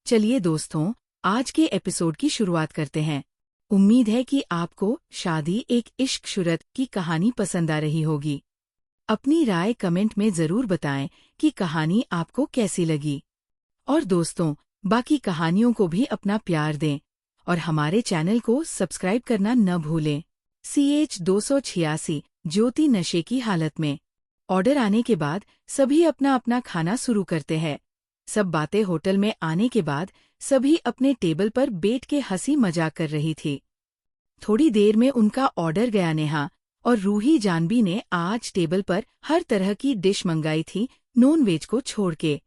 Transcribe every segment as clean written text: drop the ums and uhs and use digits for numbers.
चलिए दोस्तों, आज के एपिसोड की शुरुआत करते हैं। उम्मीद है कि आपको शादी एक इश्क शुरत की कहानी पसंद आ रही होगी। अपनी राय कमेंट में जरूर बताएं कि कहानी आपको कैसी लगी। और दोस्तों, बाकी कहानियों को भी अपना प्यार दें और हमारे चैनल को सब्सक्राइब करना न भूलें। CH 286 ज्योति नशे की हालत में। ऑर्डर आने के बाद सभी अपना अपना खाना शुरू करते हैं। सब बातें होटल में आने के बाद सभी अपने टेबल पर बैठ के हंसी मजाक कर रही थी। थोड़ी देर में उनका ऑर्डर गया। नेहा और रूही जानवी ने आज टेबल पर हर तरह की डिश मंगाई थी, नॉन वेज को छोड़ के।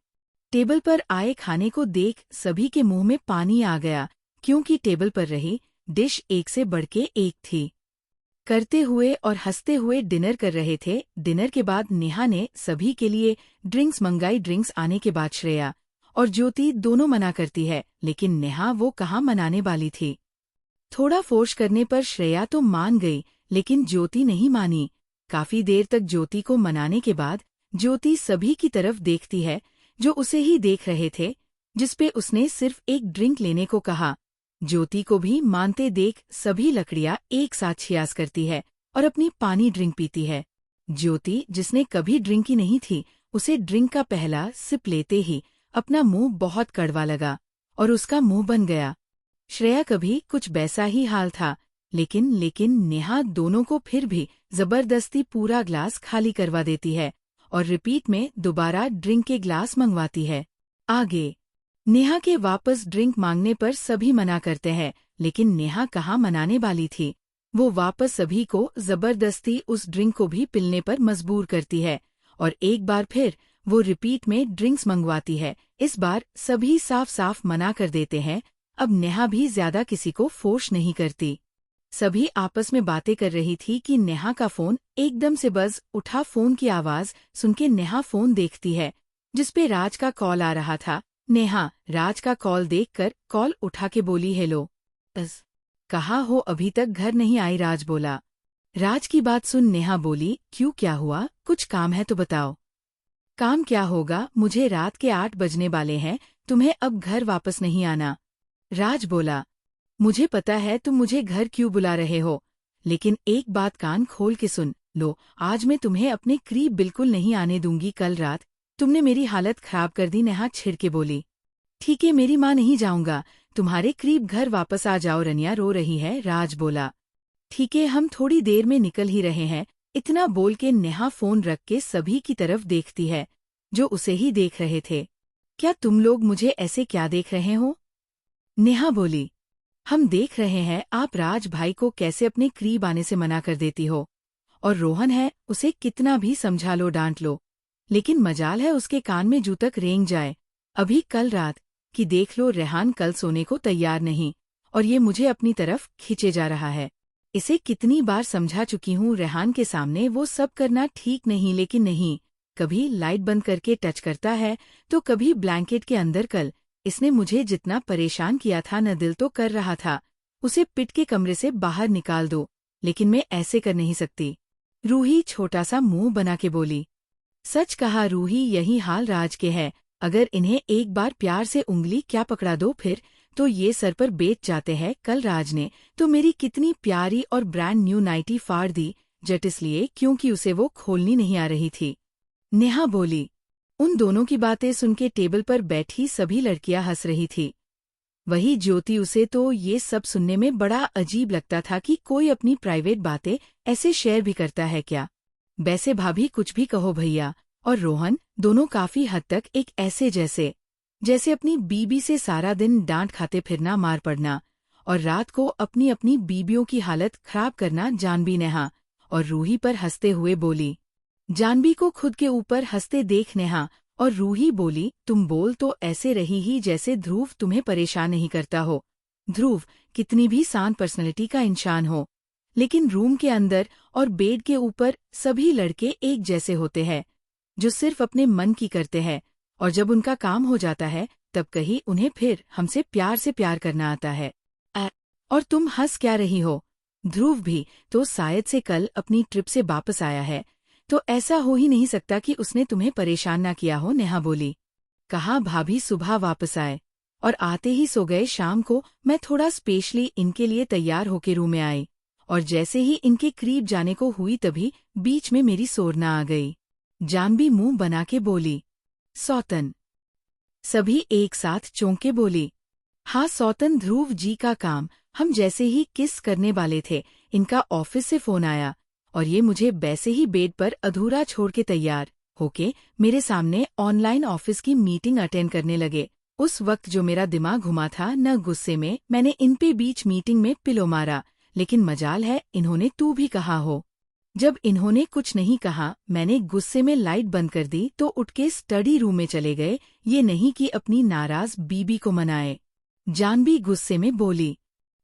टेबल पर आए खाने को देख सभी के मुंह में पानी आ गया, क्योंकि टेबल पर रही डिश एक से बढ़ के एक थी। करते हुए और हंसते हुए डिनर कर रहे थे। डिनर के बाद नेहा ने सभी के लिए ड्रिंक्स मंगाई। ड्रिंक्स आने के बाद श्रेया और ज्योति दोनों मना करती है, लेकिन नेहा वो कहाँ मनाने वाली थी। थोड़ा फोर्स करने पर श्रेया तो मान गई, लेकिन ज्योति नहीं मानी। काफी देर तक ज्योति को मनाने के बाद ज्योति सभी की तरफ देखती है, जो उसे ही देख रहे थे, जिसपे उसने सिर्फ एक ड्रिंक लेने को कहा। ज्योति को भी मानते देख सभी लकड़ियां एक साथ छियास करती है और अपनी पानी ड्रिंक पीती है। ज्योति, जिसने कभी ड्रिंक की नहीं थी, उसे ड्रिंक का पहला सिप लेते ही अपना मुंह बहुत कड़वा लगा और उसका मुंह बन गया। श्रेया कभी कुछ वैसा ही हाल था, लेकिन नेहा दोनों को फिर भी जबरदस्ती पूरा ग्लास खाली करवा देती है और रिपीट में दोबारा ड्रिंक के ग्लास मंगवाती है। आगे नेहा के वापस ड्रिंक मांगने पर सभी मना करते हैं, लेकिन नेहा कहाँ मनाने वाली थी। वो वापस सभी को जबरदस्ती उस ड्रिंक को भी पिलने पर मजबूर करती है और एक बार फिर वो रिपीट में ड्रिंक्स मंगवाती है। इस बार सभी साफ साफ मना कर देते हैं। अब नेहा भी ज्यादा किसी को फोर्स नहीं करती। सभी आपस में बातें कर रही थी कि नेहा का फोन एकदम से बज उठा। फोन की आवाज सुन के नेहा फोन देखती है, जिसपे राज का कॉल आ रहा था। नेहा राज का कॉल देखकर कॉल उठा के बोली, हेलो। कहाँ हो, अभी तक घर नहीं आई? राज बोला। राज की बात सुन नेहा बोली, क्यों, क्या हुआ? कुछ काम है तो बताओ। काम क्या होगा, मुझे रात के 8 बजने वाले हैं, तुम्हें अब घर वापस नहीं आना। राज बोला, मुझे पता है तुम मुझे घर क्यों बुला रहे हो, लेकिन एक बात कान खोल के सुन लो, आज मैं तुम्हें अपने करीब बिल्कुल नहीं आने दूंगी। कल रात तुमने मेरी हालत खराब कर दी। नेहा छिड़ के बोली, ठीक है मेरी माँ, नहीं जाऊंगा, तुम्हारे करीब घर वापस आ जाओ। रनिया रो रही है। राज बोला, ठीक है हम थोड़ी देर में निकल ही रहे हैं। इतना बोल के नेहा फोन रख के सभी की तरफ देखती है, जो उसे ही देख रहे थे। क्या तुम लोग मुझे ऐसे क्या देख रहे हो? नेहा बोली, हम देख रहे हैं आप राज भाई को कैसे अपने करीब आने से मना कर देती हो, और रोहन है, उसे कितना भी समझा लो, डांट लो, लेकिन मजाल है उसके कान में जू तक रेंग जाए। अभी कल रात कि देख लो, रेहान कल सोने को तैयार नहीं और ये मुझे अपनी तरफ खींचे जा रहा है। इसे कितनी बार समझा चुकी हूँ, रेहान के सामने वो सब करना ठीक नहीं, लेकिन नहीं, कभी लाइट बंद करके टच करता है तो कभी ब्लैंकेट के अंदर। कल इसने मुझे जितना परेशान किया था न, दिल तो कर रहा था उसे पिट के कमरे से बाहर निकाल दो, लेकिन मैं ऐसे कर नहीं सकती। रूही छोटा सा मुंह बना के बोली, सच कहा रूही, यही हाल राज के है। अगर इन्हें एक बार प्यार से उंगली क्या पकड़ा दो फिर तो ये सर पर बेच जाते हैं। कल राज ने तो मेरी कितनी प्यारी और ब्रांड न्यू नाइटी फाड़ दी, जट इसलिए क्योंकि उसे वो खोलनी नहीं आ रही थी। नेहा बोली। उन दोनों की बातें सुन के टेबल पर बैठी सभी लड़कियां हंस रही थी। वही ज्योति, उसे तो ये सब सुनने में बड़ा अजीब लगता था कि कोई अपनी प्राइवेट बातें ऐसे शेयर भी करता है क्या। वैसे भाभी कुछ भी कहो, भैया और रोहन दोनों काफी हद तक एक ऐसे जैसे अपनी बीबी से सारा दिन डांट खाते फिरना, मार पड़ना और रात को अपनी अपनी बीबियों की हालत खराब करना। जानवी नेहा और रूही पर हंसते हुए बोली। जानवी को खुद के ऊपर हंसते देख नेहा और रूही बोली, तुम बोल तो ऐसे रही ही जैसे ध्रुव तुम्हें परेशान नहीं करता हो। ध्रुव कितनी भी शांत पर्सनैलिटी का इंसान हो, लेकिन रूम के अंदर और बेड के ऊपर सभी लड़के एक जैसे होते हैं, जो सिर्फ अपने मन की करते हैं, और जब उनका काम हो जाता है तब कहीं उन्हें फिर हमसे प्यार से प्यार करना आता है। और तुम हंस क्या रही हो? ध्रुव भी तो शायद से कल अपनी ट्रिप से वापस आया है, तो ऐसा हो ही नहीं सकता कि उसने तुम्हें परेशान ना किया हो। नेहा बोली। कहा भाभी सुबह वापस आए और आते ही सो गए। शाम को मैं थोड़ा स्पेशली इनके लिए तैयार होके रूम में आई, और जैसे ही इनके करीब जाने को हुई तभी बीच में मेरी सोरना आ गई। जानवी मुंह बना के बोली, सौतन। सभी एक साथ चौंके बोली, हाँ सौतन, ध्रुव जी का काम। हम जैसे ही किस करने वाले थे, इनका ऑफिस से फोन आया और ये मुझे वैसे ही बेड पर अधूरा छोड़ के तैयार होके मेरे सामने ऑनलाइन ऑफिस की मीटिंग अटेंड करने लगे। उस वक्त जो मेरा दिमाग घुमा था, न गुस्से में मैंने इन पे बीच मीटिंग में पिलो मारा, लेकिन मजाल है इन्होंने तू भी कहा हो। जब इन्होंने कुछ नहीं कहा, मैंने गुस्से में लाइट बंद कर दी तो उठ के स्टडी रूम में चले गए, ये नहीं कि अपनी नाराज बीबी को मनाए। जानवी गुस्से में बोली।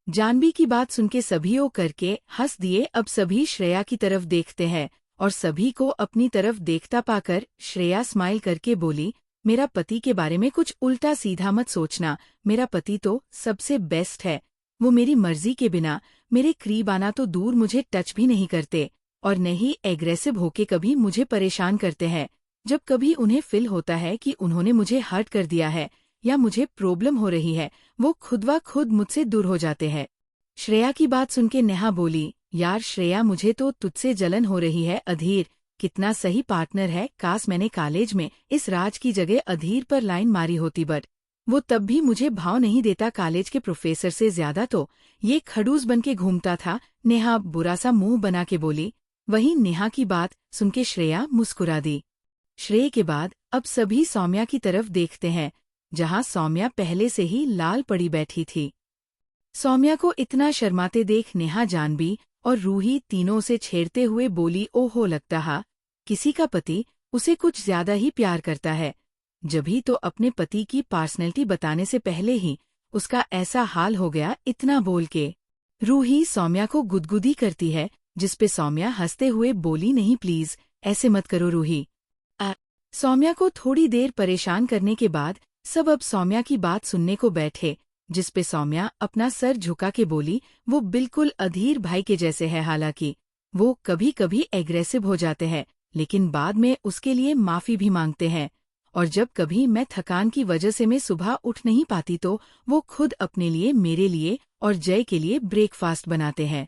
जानवी की बात सुन के सभी ओ करके हंस दिए। अब सभी श्रेया की तरफ देखते हैं और सभी को अपनी तरफ देखता पाकर श्रेया स्माइल करके बोली, मेरा पति के बारे में कुछ उल्टा सीधा मत सोचना। मेरा पति तो सबसे बेस्ट है। वो मेरी मर्जी के बिना मेरे करीब आना तो दूर, मुझे टच भी नहीं करते और नहीं एग्रेसिव होके कभी मुझे परेशान करते हैं। जब कभी उन्हें फील होता है कि उन्होंने मुझे हर्ट कर दिया है या मुझे प्रॉब्लम हो रही है, वो खुद व खुद मुझसे दूर हो जाते हैं। श्रेया की बात सुन के नेहा बोली, यार श्रेया, मुझे तो तुझसे जलन हो रही है। अधीर कितना सही पार्टनर है। काश मैंने कॉलेज में इस राज की जगह अधीर पर लाइन मारी होती, बट वो तब भी मुझे भाव नहीं देता। कॉलेज के प्रोफेसर से ज्यादा तो ये खड़ूस बन के घूमता था। नेहा बुरा सा मुंह बना के बोली। वहीं नेहा की बात सुन के श्रेया मुस्कुरा दी। श्रेय के बाद अब सभी सौम्या की तरफ देखते हैं, जहां सौम्या पहले से ही लाल पड़ी बैठी थी। सौम्या को इतना शर्माते देख नेहा, जानवी और रूही तीनों से छेड़ते हुए बोली, ओहो, लगता है किसी का पति उसे कुछ ज्यादा ही प्यार करता है। जभी तो अपने पति की पर्सनैलिटी बताने से पहले ही उसका ऐसा हाल हो गया। इतना बोल के रूही सौम्या को गुदगुदी करती है, जिसपे सौम्या हंसते हुए बोली, नहीं प्लीज ऐसे मत करो रूही। सौम्या को थोड़ी देर परेशान करने के बाद सब अब सौम्या की बात सुनने को बैठे, जिसपे सौम्या अपना सर झुका के बोली, वो बिल्कुल अधीर भाई के जैसे है। हालांकि वो कभी कभी एग्रेसिव हो जाते हैं, लेकिन बाद में उसके लिए माफी भी मांगते हैं। और जब कभी मैं थकान की वजह से मैं सुबह उठ नहीं पाती तो वो खुद अपने लिए, मेरे लिए और जय के लिए ब्रेकफास्ट बनाते हैं।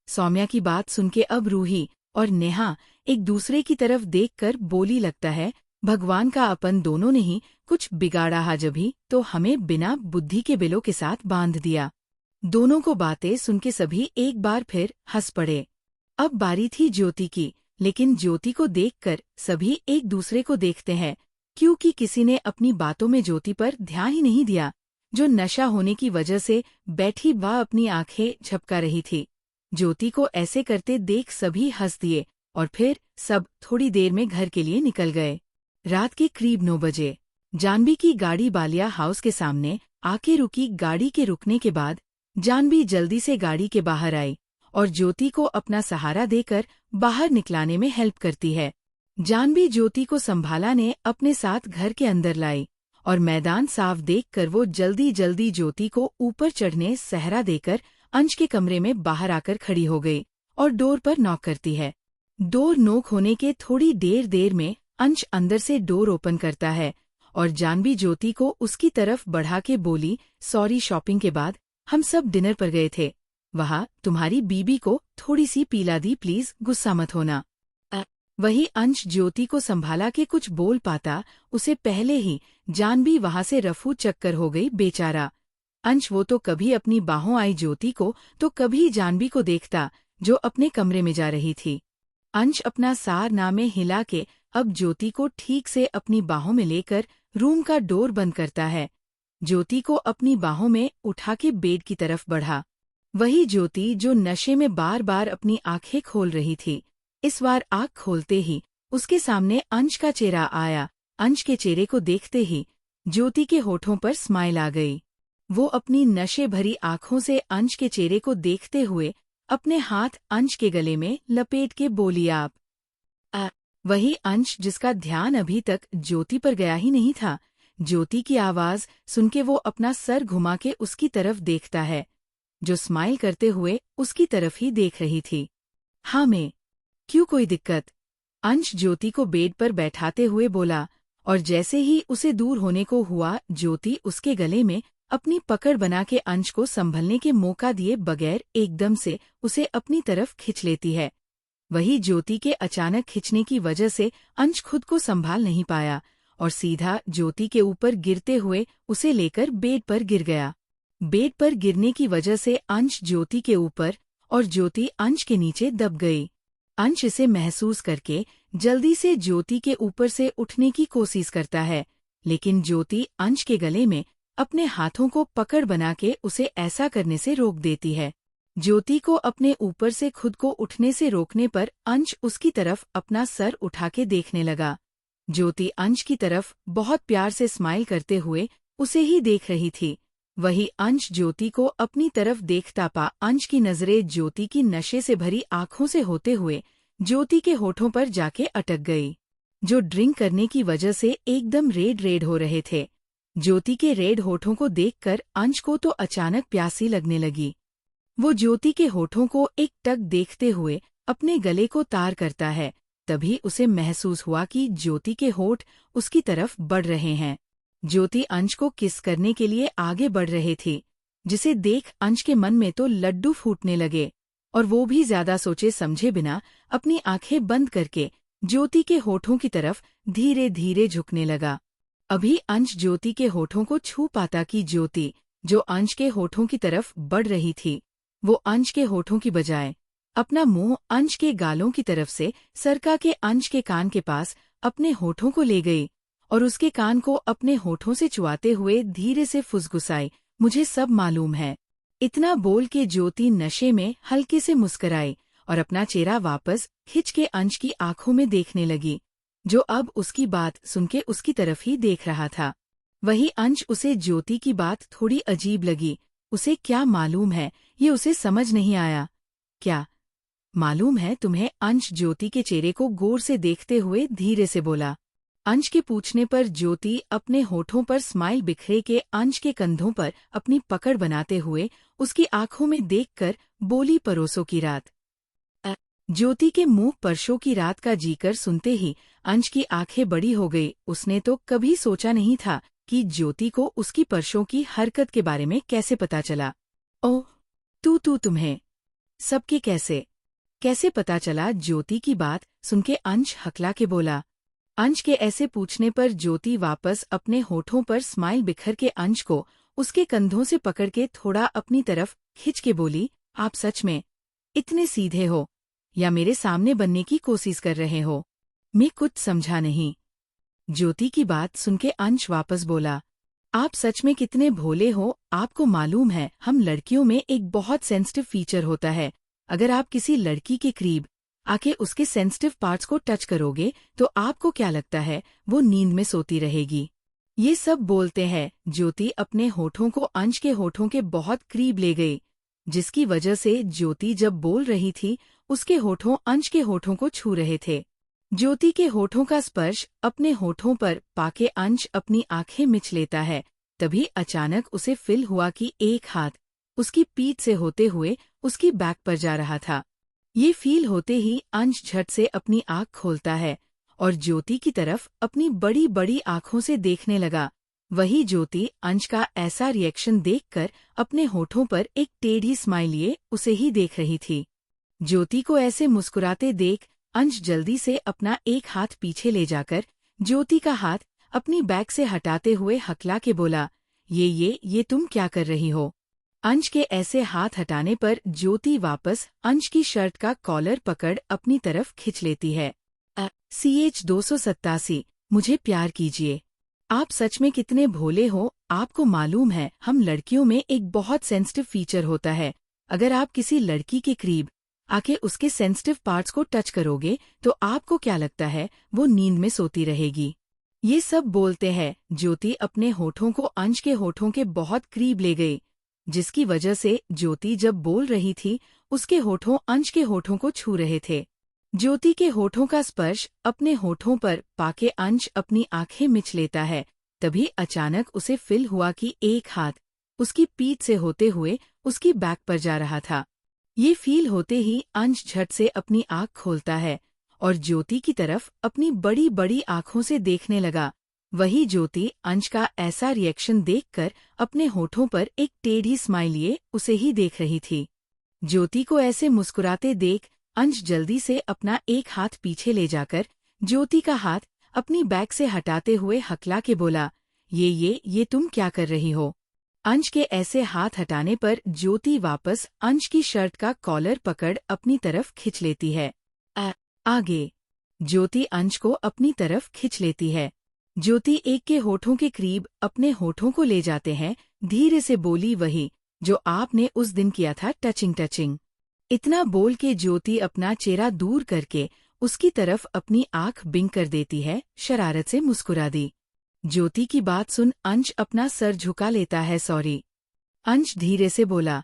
सौम्या की बात सुन के अब रूही और नेहा एक दूसरे की तरफ देखकर बोली, लगता है भगवान का अपन दोनों ने ही कुछ बिगाड़ा है, जभी तो हमें बिना बुद्धि के बिलों के साथ बांध दिया। दोनों को बातें सुन के सभी एक बार फिर हंस पड़े। अब बारी थी ज्योति की, लेकिन ज्योति को देखकर सभी एक दूसरे को देखते हैं, क्योंकि किसी ने अपनी बातों में ज्योति पर ध्यान ही नहीं दिया, जो नशा होने की वजह से बैठी वह अपनी आंखें झपका रही थी। ज्योति को ऐसे करते देख सभी हंस दिए और फिर सब थोड़ी देर में घर के लिए निकल गए। रात के करीब 9 बजे जानवी की गाड़ी बालिया हाउस के सामने आके रुकी। गाड़ी के रुकने के बाद जानवी जल्दी से गाड़ी के बाहर आई और ज्योति को अपना सहारा देकर बाहर निकलाने में हेल्प करती है। जानवी ज्योति को संभाला ने अपने साथ घर के अंदर लाई और मैदान साफ देखकर वो जल्दी जल्दी ज्योति को ऊपर चढ़ने सहरा देकर अंश के कमरे में बाहर आकर खड़ी हो गई और डोर पर नॉक करती है। डोर नॉक होने के थोड़ी देर में अंश अंदर से डोर ओपन करता है और जानवी ज्योति को उसकी तरफ बढ़ा के बोली, सॉरी, शॉपिंग के बाद हम सब डिनर पर गए थे, वहाँ तुम्हारी बीबी को थोड़ी सी पीला दी, प्लीज गुस्सा मत होना। वही अंश ज्योति को संभाला के कुछ बोल पाता, उसे पहले ही जानवी वहाँ से रफू चक्कर हो गई। बेचारा अंश, वो तो कभी अपनी बाहों आई ज्योति को तो कभी जानवी को देखता जो अपने कमरे में जा रही थी। अंश अपना सार नामे हिला के अब ज्योति को ठीक से अपनी बाहों में लेकर रूम का डोर बंद करता है। ज्योति को अपनी बाहों में उठा के बेड की तरफ बढ़ा। वही ज्योति जो नशे में बार बार अपनी आंखें खोल रही थी, इस बार आँख खोलते ही उसके सामने अंश का चेहरा आया। अंश के चेहरे को देखते ही ज्योति के होठों पर स्माइल आ गई। वो अपनी नशे भरी आँखों से अंश के चेहरे को देखते हुए अपने हाथ अंश के गले में लपेट के बोली, आप। वही अंश जिसका ध्यान अभी तक ज्योति पर गया ही नहीं था, ज्योति की आवाज सुन के वो अपना सर घुमा के उसकी तरफ देखता है, जो स्माइल करते हुए उसकी तरफ ही देख रही थी। हाँ मैं, क्यों, कोई दिक्कत? अंश ज्योति को बेड पर बैठाते हुए बोला और जैसे ही उसे दूर होने को हुआ, ज्योति उसके गले में अपनी पकड़ बना के अंश को संभलने के मौका दिए बगैर एकदम से उसे अपनी तरफ खिंच लेती है। वही ज्योति के अचानक खिंचने की वजह से अंश खुद को संभाल नहीं पाया और सीधा ज्योति के ऊपर गिरते हुए उसे लेकर बेड पर गिर गया। बेड पर गिरने की वजह से अंश ज्योति के ऊपर और ज्योति अंश के नीचे दब गई। अंश इसे महसूस करके जल्दी से ज्योति के ऊपर से उठने की कोशिश करता है, लेकिन ज्योति अंश के गले में अपने हाथों को पकड़ बना के उसे ऐसा करने से रोक देती है। ज्योति को अपने ऊपर से खुद को उठने से रोकने पर अंश उसकी तरफ अपना सर उठा के देखने लगा। ज्योति अंश की तरफ बहुत प्यार से स्माइल करते हुए उसे ही देख रही थी। वही अंश ज्योति को अपनी तरफ देखता पा अंश की नजरें ज्योति की नशे से भरी आंखों से होते हुए ज्योति के होठों पर जाके अटक गई, जो ड्रिंक करने की वजह से एकदम रेड रेड हो रहे थे। ज्योति के रेड होठों को देखकर अंश को तो अचानक प्यासी लगने लगी। वो ज्योति के होठों को एक टक देखते हुए अपने गले को तार करता है। तभी उसे महसूस हुआ कि ज्योति के होठ उसकी तरफ बढ़ रहे हैं। ज्योति अंश को किस करने के लिए आगे बढ़ रहे थी, जिसे देख अंश के मन में तो लड्डू फूटने लगे और वो भी ज्यादा सोचे समझे बिना अपनी आंखें बंद करके ज्योति के होठों की तरफ धीरे धीरे झुकने लगा। अभी अंश ज्योति के होठों को छू पाता कि ज्योति, जो अंश के होठों की तरफ बढ़ रही थी, वो अंश के होठों की बजाय अपना मुंह अंश के गालों की तरफ से सरका के अंश के कान के पास अपने होठों को ले गई और उसके कान को अपने होठों से चुआते हुए धीरे से फुसफुसाई, मुझे सब मालूम है। इतना बोल के ज्योति नशे में हल्के से मुस्कुराई और अपना चेहरा वापस खिंच के अंश की आंखों में देखने लगी, जो अब उसकी बात सुनके उसकी तरफ ही देख रहा था। वही अंश उसे ज्योति की बात थोड़ी अजीब लगी। उसे क्या मालूम है, ये उसे समझ नहीं आया। क्या मालूम है तुम्हें? अंश ज्योति के चेहरे को गौर से देखते हुए धीरे से बोला। अंश के पूछने पर ज्योति अपने होठों पर स्माइल बिखरे के अंश के कंधों पर अपनी पकड़ बनाते हुए उसकी आंखों में देखकर बोली, परसों की रात। ज्योति के मुंह परसों की रात का जिक्र सुनते ही अंश की आंखें बड़ी हो गई। उसने तो कभी सोचा नहीं था कि ज्योति को उसकी परसों की हरकत के बारे में कैसे पता चला। ओह, तुम्हें सबके कैसे पता चला? ज्योति की बात सुनके अंश हकला के बोला। अंश के ऐसे पूछने पर ज्योति वापस अपने होठों पर स्माइल बिखर के अंश को उसके कंधों से पकड़ के थोड़ा अपनी तरफ खिंच के बोली, आप सच में इतने सीधे हो या मेरे सामने बनने की कोशिश कर रहे हो? मैं कुछ समझा नहीं। ज्योति की बात सुनके अंश वापस बोला, आप सच में कितने भोले हो। आपको मालूम है, हम लड़कियों में एक बहुत सेंसिटिव फीचर होता है। अगर आप किसी लड़की के करीब आके उसके सेंसिटिव पार्ट्स को टच करोगे तो आपको क्या लगता है, वो नींद में सोती रहेगी। ये सब बोलते हैं ज्योति अपने होठों को अंश के होठों के बहुत करीब ले गई, जिसकी वजह से ज्योति जब बोल रही थी उसके होठों अंश के होठों को छू रहे थे। ज्योति के होठों का स्पर्श अपने होठों पर पाके अंश अपनी आंखें मिच लेता है। तभी अचानक उसे फील हुआ कि एक हाथ उसकी पीठ से होते हुए उसकी बैक पर जा रहा था। ये फील होते ही अंश झट से अपनी आंख खोलता है और ज्योति की तरफ अपनी बड़ी बड़ी आंखों से देखने लगा। वही ज्योति अंश का ऐसा रिएक्शन देखकर अपने होठों पर एक टेढ़ी स्माइल लिए उसे ही देख रही थी। ज्योति को ऐसे मुस्कुराते देख अंश जल्दी से अपना एक हाथ पीछे ले जाकर ज्योति का हाथ अपनी बैक से हटाते हुए हकला के बोला, ये तुम क्या कर रही हो? अंश के ऐसे हाथ हटाने पर ज्योति वापस अंश की शर्ट का कॉलर पकड़ अपनी तरफ खिंच लेती है। CH 287, मुझे प्यार कीजिए। आप सच में कितने भोले हो। आपको मालूम है, हम लड़कियों में एक बहुत सेंसिटिव फीचर होता है। अगर आप किसी लड़की के करीब आके उसके सेंसिटिव पार्ट्स को टच करोगे तो आपको क्या लगता है, वो नींद में सोती रहेगी। ये सब बोलते हैं ज्योति अपने होठों को अंश के होठों के बहुत करीब ले गई, जिसकी वजह से ज्योति जब बोल रही थी उसके होठों अंश के होठों को छू रहे थे। ज्योति के होठों का स्पर्श अपने होठों पर पाके अंश अपनी आंखें मिच लेता है। तभी अचानक उसे फील हुआ कि एक हाथ उसकी पीठ से होते हुए उसकी बैक पर जा रहा था। ये फील होते ही अंश झट से अपनी आंख खोलता है और ज्योति की तरफ अपनी बड़ी बड़ी आंखों से देखने लगा। वही ज्योति अंश का ऐसा रिएक्शन देखकर अपने होठों पर एक टेढ़ी स्माइल लिए उसे ही देख रही थी। ज्योति को ऐसे मुस्कुराते देख अंश जल्दी से अपना एक हाथ पीछे ले जाकर ज्योति का हाथ अपनी बैग से हटाते हुए हकला के बोला, ये तुम क्या कर रही हो? अंश के ऐसे हाथ हटाने पर ज्योति वापस अंश की शर्ट का कॉलर पकड़ अपनी तरफ खिंच लेती है। आगे ज्योति अंश को अपनी तरफ खिंच लेती है। ज्योति एक के होठों के करीब अपने होठों को ले जाते हैं, धीरे से बोली, वही जो आपने उस दिन किया था, टचिंग। इतना बोल के ज्योति अपना चेहरा दूर करके उसकी तरफ अपनी आंख बिंग कर देती है, शरारत से मुस्कुरा दी। ज्योति की बात सुन अंश अपना सर झुका लेता है। सॉरी, अंश धीरे से बोला।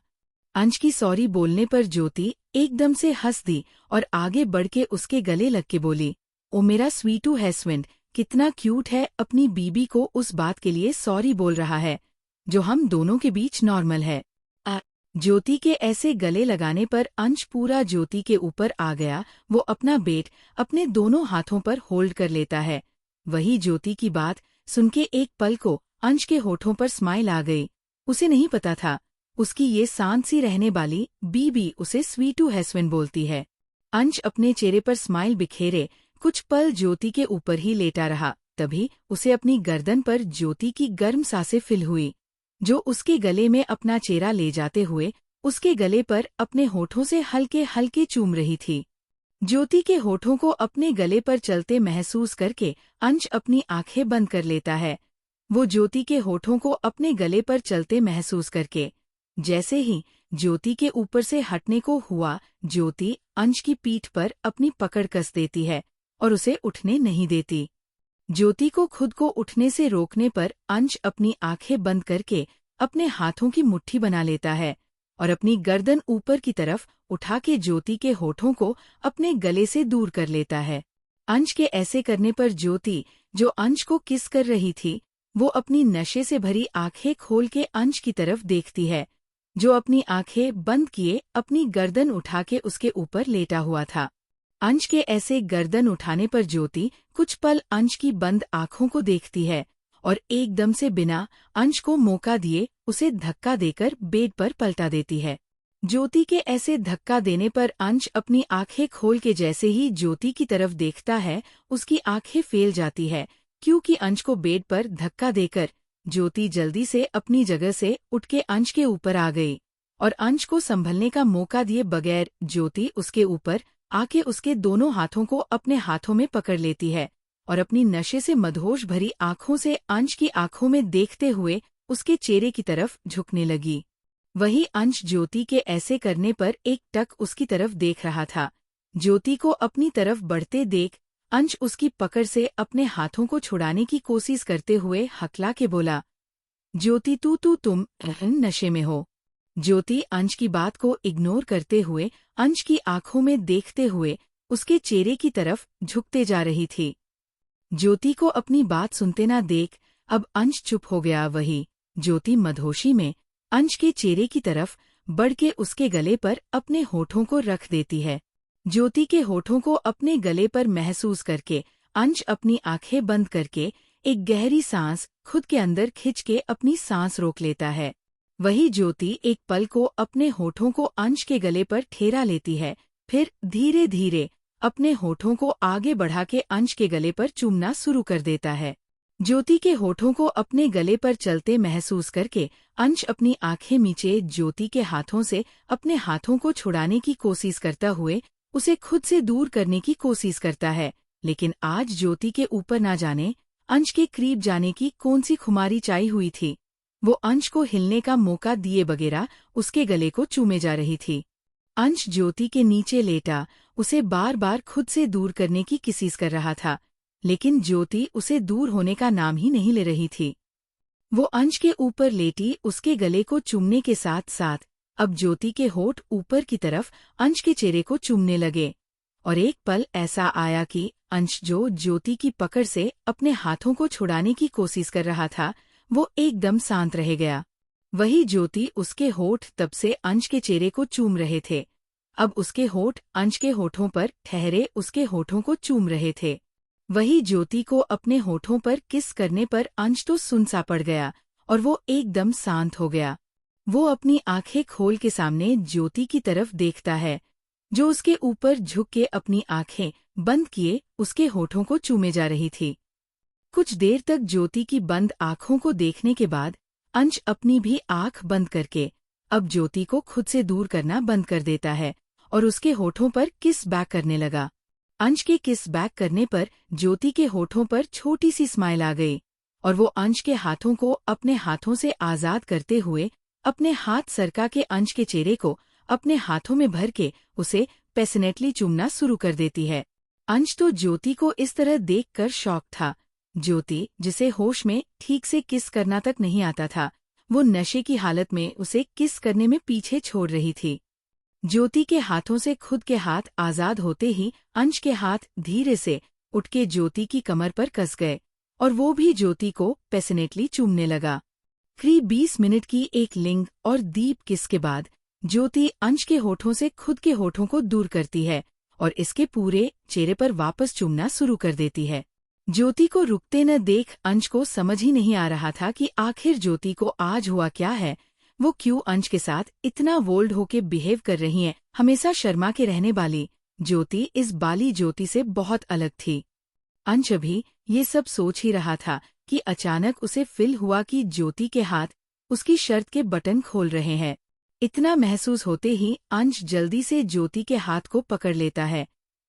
अंश की सॉरी बोलने पर ज्योति एकदम से हंस दी और आगे बढ़ के उसके गले लग के बोली, ओ मेरा स्वीटू हैस्बैंड, कितना क्यूट है, अपनी बीबी को उस बात के लिए सॉरी बोल रहा है जो हम दोनों के बीच नॉर्मल है। ज्योति के ऐसे गले लगाने पर अंश पूरा ज्योति के ऊपर आ गया। वो अपना बेट अपने दोनों हाथों पर होल्ड कर लेता है। वही ज्योति की बात सुन के एक पल को अंश के होठों पर स्माइल आ गई। उसे नहीं पता था उसकी ये शांत सी रहने वाली बीबी उसे स्वीटू हैस्बैंड बोलती है। अंश अपने चेहरे पर स्माइल बिखेरे कुछ पल ज्योति के ऊपर ही लेटा रहा। तभी उसे अपनी गर्दन पर ज्योति की गर्म सांसें फील हुई, जो उसके गले में अपना चेहरा ले जाते हुए उसके गले पर अपने होठों से हल्के हल्के चूम रही थी। ज्योति के होठों को अपने गले पर चलते महसूस करके अंश अपनी आंखें बंद कर लेता है। वो ज्योति के होठों को अपने गले पर चलते महसूस करके जैसे ही ज्योति के ऊपर से हटने को हुआ, ज्योति अंश की पीठ पर अपनी पकड़ कस देती है और उसे उठने नहीं देती। ज्योति को खुद को उठने से रोकने पर अंश अपनी आंखें बंद करके अपने हाथों की मुट्ठी बना लेता है और अपनी गर्दन ऊपर की तरफ उठा के ज्योति के होठों को अपने गले से दूर कर लेता है। अंश के ऐसे करने पर ज्योति, जो अंश को किस कर रही थी, वो अपनी नशे से भरी आंखें खोल के अंश की तरफ देखती है, जो अपनी आंखें बंद किए अपनी गर्दन उठा के उसके ऊपर लेटा हुआ था। अंश के ऐसे गर्दन उठाने पर ज्योति कुछ पल अंश की बंद आंखों को देखती है और एकदम से बिना अंश को मौका दिए उसे धक्का देकर बेड पर पलटा देती है। ज्योति के ऐसे धक्का देने पर अंश अपनी आंखें खोल के जैसे ही ज्योति की तरफ देखता है, उसकी आंखें फैल जाती है, क्योंकि अंश को बेड पर धक्का देकर ज्योति जल्दी से अपनी जगह से उठ के अंश के ऊपर आ गई और अंश को संभलने का मौका दिए बगैर ज्योति उसके ऊपर आके उसके दोनों हाथों को अपने हाथों में पकड़ लेती है और अपनी नशे से मदहोश भरी आंखों से अंश की आंखों में देखते हुए उसके चेहरे की तरफ झुकने लगी। वही अंश ज्योति के ऐसे करने पर एक टक उसकी तरफ देख रहा था। ज्योति को अपनी तरफ बढ़ते देख अंश उसकी पकड़ से अपने हाथों को छुड़ाने की कोशिश करते हुए हकला के बोला, ज्योति तुम नशे में हो। ज्योति अंश की बात को इग्नोर करते हुए अंश की आंखों में देखते हुए उसके चेहरे की तरफ झुकते जा रही थी। ज्योति को अपनी बात सुनते ना देख अब अंश चुप हो गया। वही ज्योति मदहोशी में अंश के चेहरे की तरफ बढ़ के उसके गले पर अपने होठों को रख देती है। ज्योति के होठों को अपने गले पर महसूस करके अंश अपनी आंखें बंद करके एक गहरी सांस खुद के अंदर खिंच के अपनी सांस रोक लेता है। वही ज्योति एक पल को अपने होठों को अंश के गले पर ठेरा लेती है, फिर धीरे धीरे अपने होठों को आगे बढ़ा के अंश के गले पर चूमना शुरू कर देता है। ज्योति के होठों को अपने गले पर चलते महसूस करके अंश अपनी आंखें मीचे ज्योति के हाथों से अपने हाथों को छुड़ाने की कोशिश करता हुए उसे खुद से दूर करने की कोशिश करता है, लेकिन आज ज्योति के ऊपर ना जाने अंश के करीब जाने की कौन सी खुमारी चाई हुई थी। वो अंश को हिलने का मौका दिए बगैर उसके गले को चूमे जा रही थी। अंश ज्योति के नीचे लेटा उसे बार बार खुद से दूर करने की कोशिश कर रहा था, लेकिन ज्योति उसे दूर होने का नाम ही नहीं ले रही थी। वो अंश के ऊपर लेटी उसके गले को चूमने के साथ साथ अब ज्योति के होठ ऊपर की तरफ अंश के चेहरे को चूमने लगे और एक पल ऐसा आया कि अंश जो ज्योति की पकड़ से अपने हाथों को छुड़ाने की कोशिश कर रहा था, वो एकदम शांत रह गया। वही ज्योति उसके होठ तब से अंश के चेहरे को चूम रहे थे, अब उसके होठ अंश के होठों पर ठहरे उसके होठों को चूम रहे थे। वही ज्योति को अपने होठों पर किस करने पर अंश तो सुन सा पड़ गया और वो एकदम शांत हो गया। वो अपनी आंखें खोल के सामने ज्योति की तरफ देखता है, जो उसके ऊपर झुक के अपनी आंखें बंद किए उसके होठों को चूमे जा रही थी। कुछ देर तक ज्योति की बंद आंखों को देखने के बाद अंश अपनी भी आंख बंद करके अब ज्योति को खुद से दूर करना बंद कर देता है और उसके होठों पर किस बैक करने लगा। अंश के किस बैक करने पर ज्योति के होठों पर छोटी सी स्माइल आ गई और वो अंश के हाथों को अपने हाथों से आजाद करते हुए अपने हाथ सरका के अंश के चेहरे को अपने हाथों में भर के उसे पैशनेटली चूमना शुरू कर देती है। अंश तो ज्योति को इस तरह देखकर शॉक था। ज्योति, जिसे होश में ठीक से किस करना तक नहीं आता था, वो नशे की हालत में उसे किस करने में पीछे छोड़ रही थी। ज्योति के हाथों से खुद के हाथ आजाद होते ही अंश के हाथ धीरे से उठ के ज्योति की कमर पर कस गए और वो भी ज्योति को पैशनेटली चूमने लगा। करीब 20 मिनट की एक लिंग और दीप किस के बाद ज्योति अंश के होठों से खुद के होठों को दूर करती है और इसके पूरे चेहरे पर वापस चूमना शुरू कर देती है। ज्योति को रुकते न देख अंश को समझ ही नहीं आ रहा था कि आखिर ज्योति को आज हुआ क्या है। वो क्यों अंश के साथ इतना बोल्ड होके बिहेव कर रही है। हमेशा शर्मा के रहने वाली ज्योति इस बाली ज्योति से बहुत अलग थी। अंश अभी ये सब सोच ही रहा था कि अचानक उसे फील हुआ कि ज्योति के हाथ उसकी शर्ट के बटन खोल रहे हैं। इतना महसूस होते ही अंश जल्दी से ज्योति के हाथ को पकड़ लेता है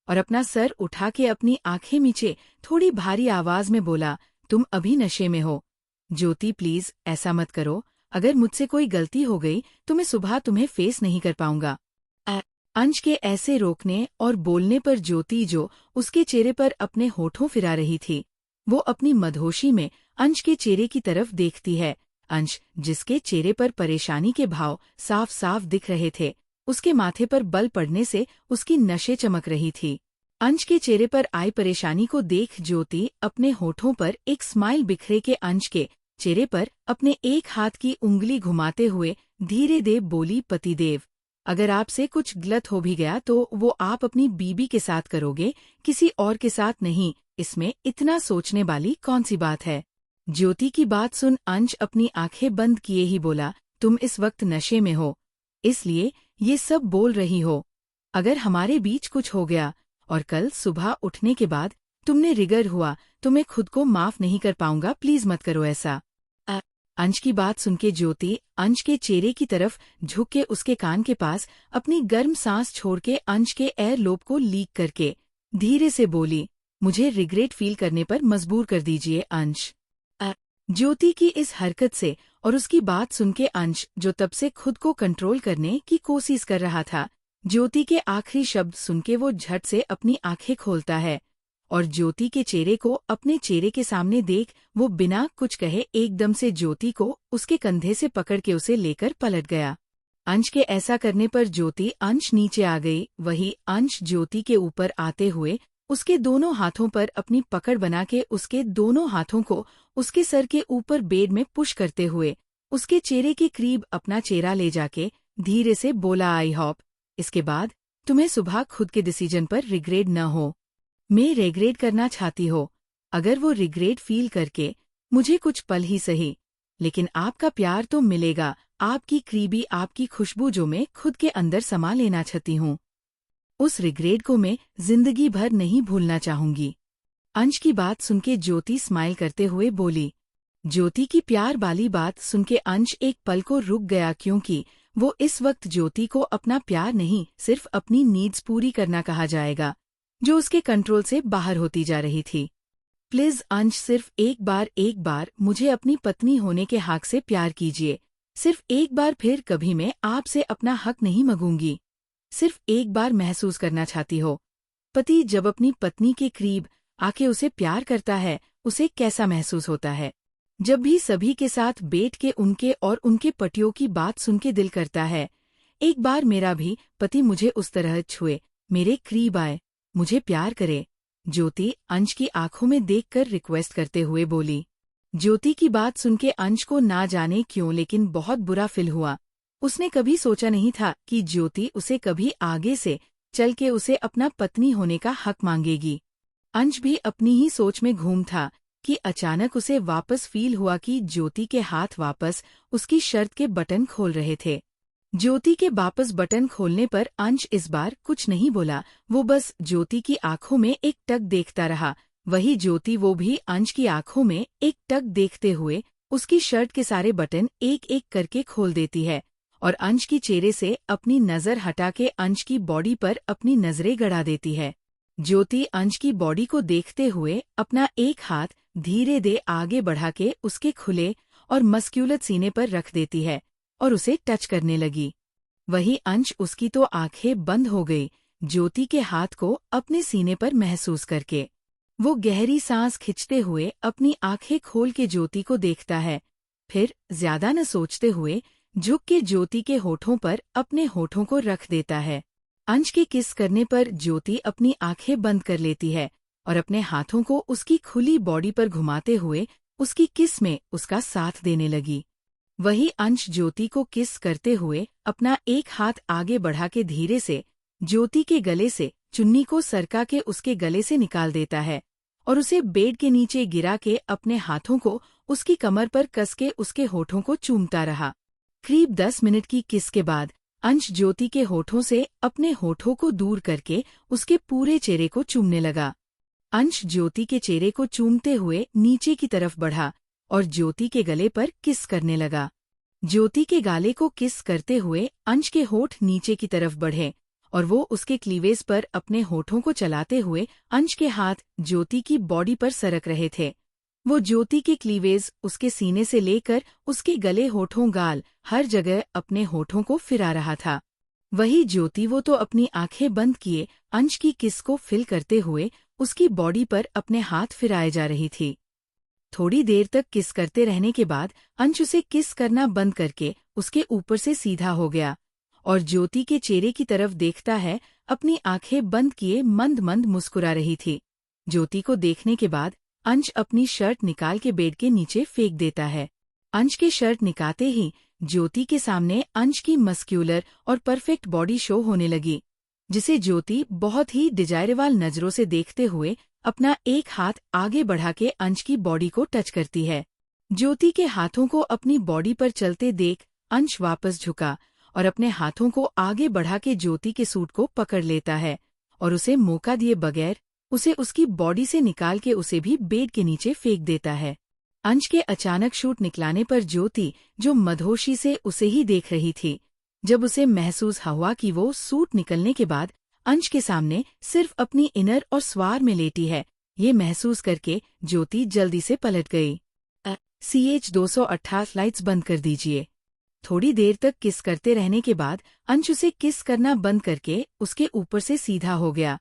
और अपना सर उठा के अपनी आंखें नीचे थोड़ी भारी आवाज में बोला, तुम अभी नशे में हो। ज्योति प्लीज ऐसा मत करो, अगर मुझसे कोई गलती हो गई तो मैं सुबह तुम्हें फेस नहीं कर पाऊंगा। अंश के ऐसे रोकने और बोलने पर ज्योति, जो उसके चेहरे पर अपने होठों फिरा रही थी, वो अपनी मदहोशी में अंश के चेहरे की तरफ देखती है। अंश, जिसके चेहरे पर परेशानी के भाव साफ साफ दिख रहे थे, उसके माथे पर बल पड़ने से उसकी नशे चमक रही थी। अंश के चेहरे पर आई परेशानी को देख ज्योति अपने होठों पर एक स्माइल बिखरे के अंश के चेहरे पर अपने एक हाथ की उंगली घुमाते हुए धीरे दे बोली, पतिदेव, अगर आपसे कुछ गलत हो भी गया तो वो आप अपनी बीबी के साथ करोगे, किसी और के साथ नहीं। इसमें इतना सोचने वाली कौन सी बात है। ज्योति की बात सुन अंश अपनी आंखें बंद किए ही बोला, तुम इस वक्त नशे में हो, इसलिए ये सब बोल रही हो। अगर हमारे बीच कुछ हो गया और कल सुबह उठने के बाद तुमने रिगर हुआ तो मैं खुद को माफ नहीं कर पाऊंगा, प्लीज मत करो ऐसा। अंश की बात सुनके ज्योति अंश के चेहरे की तरफ झुक के उसके कान के पास अपनी गर्म सांस छोड़ के अंश के एयर लोब को लीक करके धीरे से बोली, मुझे रिग्रेट फील करने पर मजबूर कर दीजिए अंश। ज्योति की इस हरकत से और उसकी बात सुनके अंश, जो तब से खुद को कंट्रोल करने की कोशिश कर रहा था, ज्योति के आखिरी शब्द सुनके वो झट से अपनी आंखें खोलता है और ज्योति के चेहरे को अपने चेहरे के सामने देख वो बिना कुछ कहे एकदम से ज्योति को उसके कंधे से पकड़ के उसे लेकर पलट गया। अंश के ऐसा करने पर ज्योति अंश नीचे आ गई। वही अंश ज्योति के ऊपर आते हुए उसके दोनों हाथों पर अपनी पकड़ बना के उसके दोनों हाथों को उसके सर के ऊपर बेड में पुश करते हुए उसके चेहरे के करीब अपना चेहरा ले जाके धीरे से बोला, आई होप इसके बाद तुम्हें सुबह खुद के डिसीजन पर रिग्रेट न हो। मैं रिग्रेट करना चाहती हो, अगर वो रिग्रेट फील करके मुझे कुछ पल ही सही, लेकिन आपका प्यार तो मिलेगा, आपकी करीबी, आपकी खुशबू जो मैं खुद के अंदर समा लेना चाहती हूँ, उस रिग्रेट को मैं जिंदगी भर नहीं भूलना चाहूंगी। अंश की बात सुनके ज्योति स्माइल करते हुए बोली। ज्योति की प्यार वाली बात सुनके अंश एक पल को रुक गया, क्योंकि वो इस वक्त ज्योति को अपना प्यार नहीं, सिर्फ अपनी नीड्स पूरी करना कहा जाएगा, जो उसके कंट्रोल से बाहर होती जा रही थी। प्लीज अंश, सिर्फ एक बार मुझे अपनी पत्नी होने के हक से प्यार कीजिए, सिर्फ एक बार, फिर कभी मैं आपसे अपना हक नहीं मांगूंगी। सिर्फ एक बार महसूस करना चाहती हो, पति जब अपनी पत्नी के करीब आके उसे प्यार करता है उसे कैसा महसूस होता है। जब भी सभी के साथ बैठ के उनके और उनके पतियों की बात सुन के दिल करता है, एक बार मेरा भी पति मुझे उस तरह छुए, मेरे करीब आए, मुझे प्यार करे। ज्योति अंश की आंखों में देखकर रिक्वेस्ट करते हुए बोली। ज्योति की बात सुनके अंश को ना जाने क्यों लेकिन बहुत बुरा फील हुआ। उसने कभी सोचा नहीं था कि ज्योति उसे कभी आगे से चल के उसे अपना पत्नी होने का हक मांगेगी। अंश भी अपनी ही सोच में घूम था कि अचानक उसे वापस फील हुआ कि ज्योति के हाथ वापस उसकी शर्ट के बटन खोल रहे थे। ज्योति के वापस बटन खोलने पर अंश इस बार कुछ नहीं बोला, वो बस ज्योति की आंखों में एक टक देखता रहा। वही ज्योति वो भी अंश की आंखों में एक टक देखते हुए उसकी शर्ट के सारे बटन एक एक करके खोल देती है और अंश की चेहरे से अपनी नजर हटा के अंश की बॉडी पर अपनी नजरें गड़ा देती है। ज्योति अंश की बॉडी को देखते हुए अपना एक हाथ धीरे धीरे आगे बढ़ा के उसके खुले और मस्क्यूलर सीने पर रख देती है और उसे टच करने लगी। वही अंश उसकी तो आंखें बंद हो गई ज्योति के हाथ को अपने सीने पर महसूस करके। वो गहरी सांस खींचते हुए अपनी आंखें खोल के ज्योति को देखता है, फिर ज्यादा न सोचते हुए झुक के ज्योति के होठों पर अपने होठों को रख देता है। अंश के किस करने पर ज्योति अपनी आंखें बंद कर लेती है और अपने हाथों को उसकी खुली बॉडी पर घुमाते हुए उसकी किस में उसका साथ देने लगी। वही अंश ज्योति को किस करते हुए अपना एक हाथ आगे बढ़ा के धीरे से ज्योति के गले से चुन्नी को सरका के उसके गले से निकाल देता है और उसे बेड के नीचे गिरा के अपने हाथों को उसकी कमर पर कस के उसके होठों को चूमता रहा। करीब 10 मिनट की किस के बाद अंश ज्योति के होठों से अपने होठों को दूर करके उसके पूरे चेहरे को चूमने लगा। अंश ज्योति के चेहरे को चूमते हुए नीचे की तरफ बढ़ा और ज्योति के गले पर किस करने लगा। ज्योति के गाले को किस करते हुए अंश के होठ नीचे की तरफ बढ़े और वो उसके क्लीवेज पर अपने होठों को चलाते हुए अंश के हाथ ज्योति की बॉडी पर सरक रहे थे। वो ज्योति के क्लीवेज उसके सीने से लेकर उसके गले होठों गाल हर जगह अपने होठों को फिरा रहा था। वही ज्योति वो तो अपनी आंखें बंद किए अंश की किस को फिल करते हुए उसकी बॉडी पर अपने हाथ फिराए जा रही थी। थोड़ी देर तक किस करते रहने के बाद अंश उसे किस करना बंद करके उसके ऊपर से सीधा हो गया और ज्योति के चेहरे की तरफ देखता है, अपनी आंखें बंद किए मंद मंद मुस्कुरा रही थी। ज्योति को देखने के बाद अंश अपनी शर्ट निकाल के बेड के नीचे फेंक देता है। अंश के शर्ट निकालते ही ज्योति के सामने अंश की मस्क्यूलर और परफेक्ट बॉडी शो होने लगी, जिसे ज्योति बहुत ही डिजायरेबल नजरों से देखते हुए अपना एक हाथ आगे बढ़ा के अंश की बॉडी को टच करती है। ज्योति के हाथों को अपनी बॉडी पर चलते देख अंश वापस झुका और अपने हाथों को आगे बढ़ा के ज्योति के सूट को पकड़ लेता है और उसे मौका दिए बगैर उसे उसकी बॉडी से निकाल के उसे भी बेड के नीचे फेंक देता है। अंश के अचानक शूट निकलाने पर ज्योति जो मदहोशी से उसे ही देख रही थी, जब उसे महसूस हुआ कि वो सूट निकलने के बाद अंश के सामने सिर्फ अपनी इनर और स्वार में लेटी है, ये महसूस करके ज्योति जल्दी से पलट गई। CH 228 लाइट्स बंद कर दीजिए। थोड़ी देर तक किस करते रहने के बाद अंश उसे किस करना बंद करके उसके ऊपर से सीधा हो गया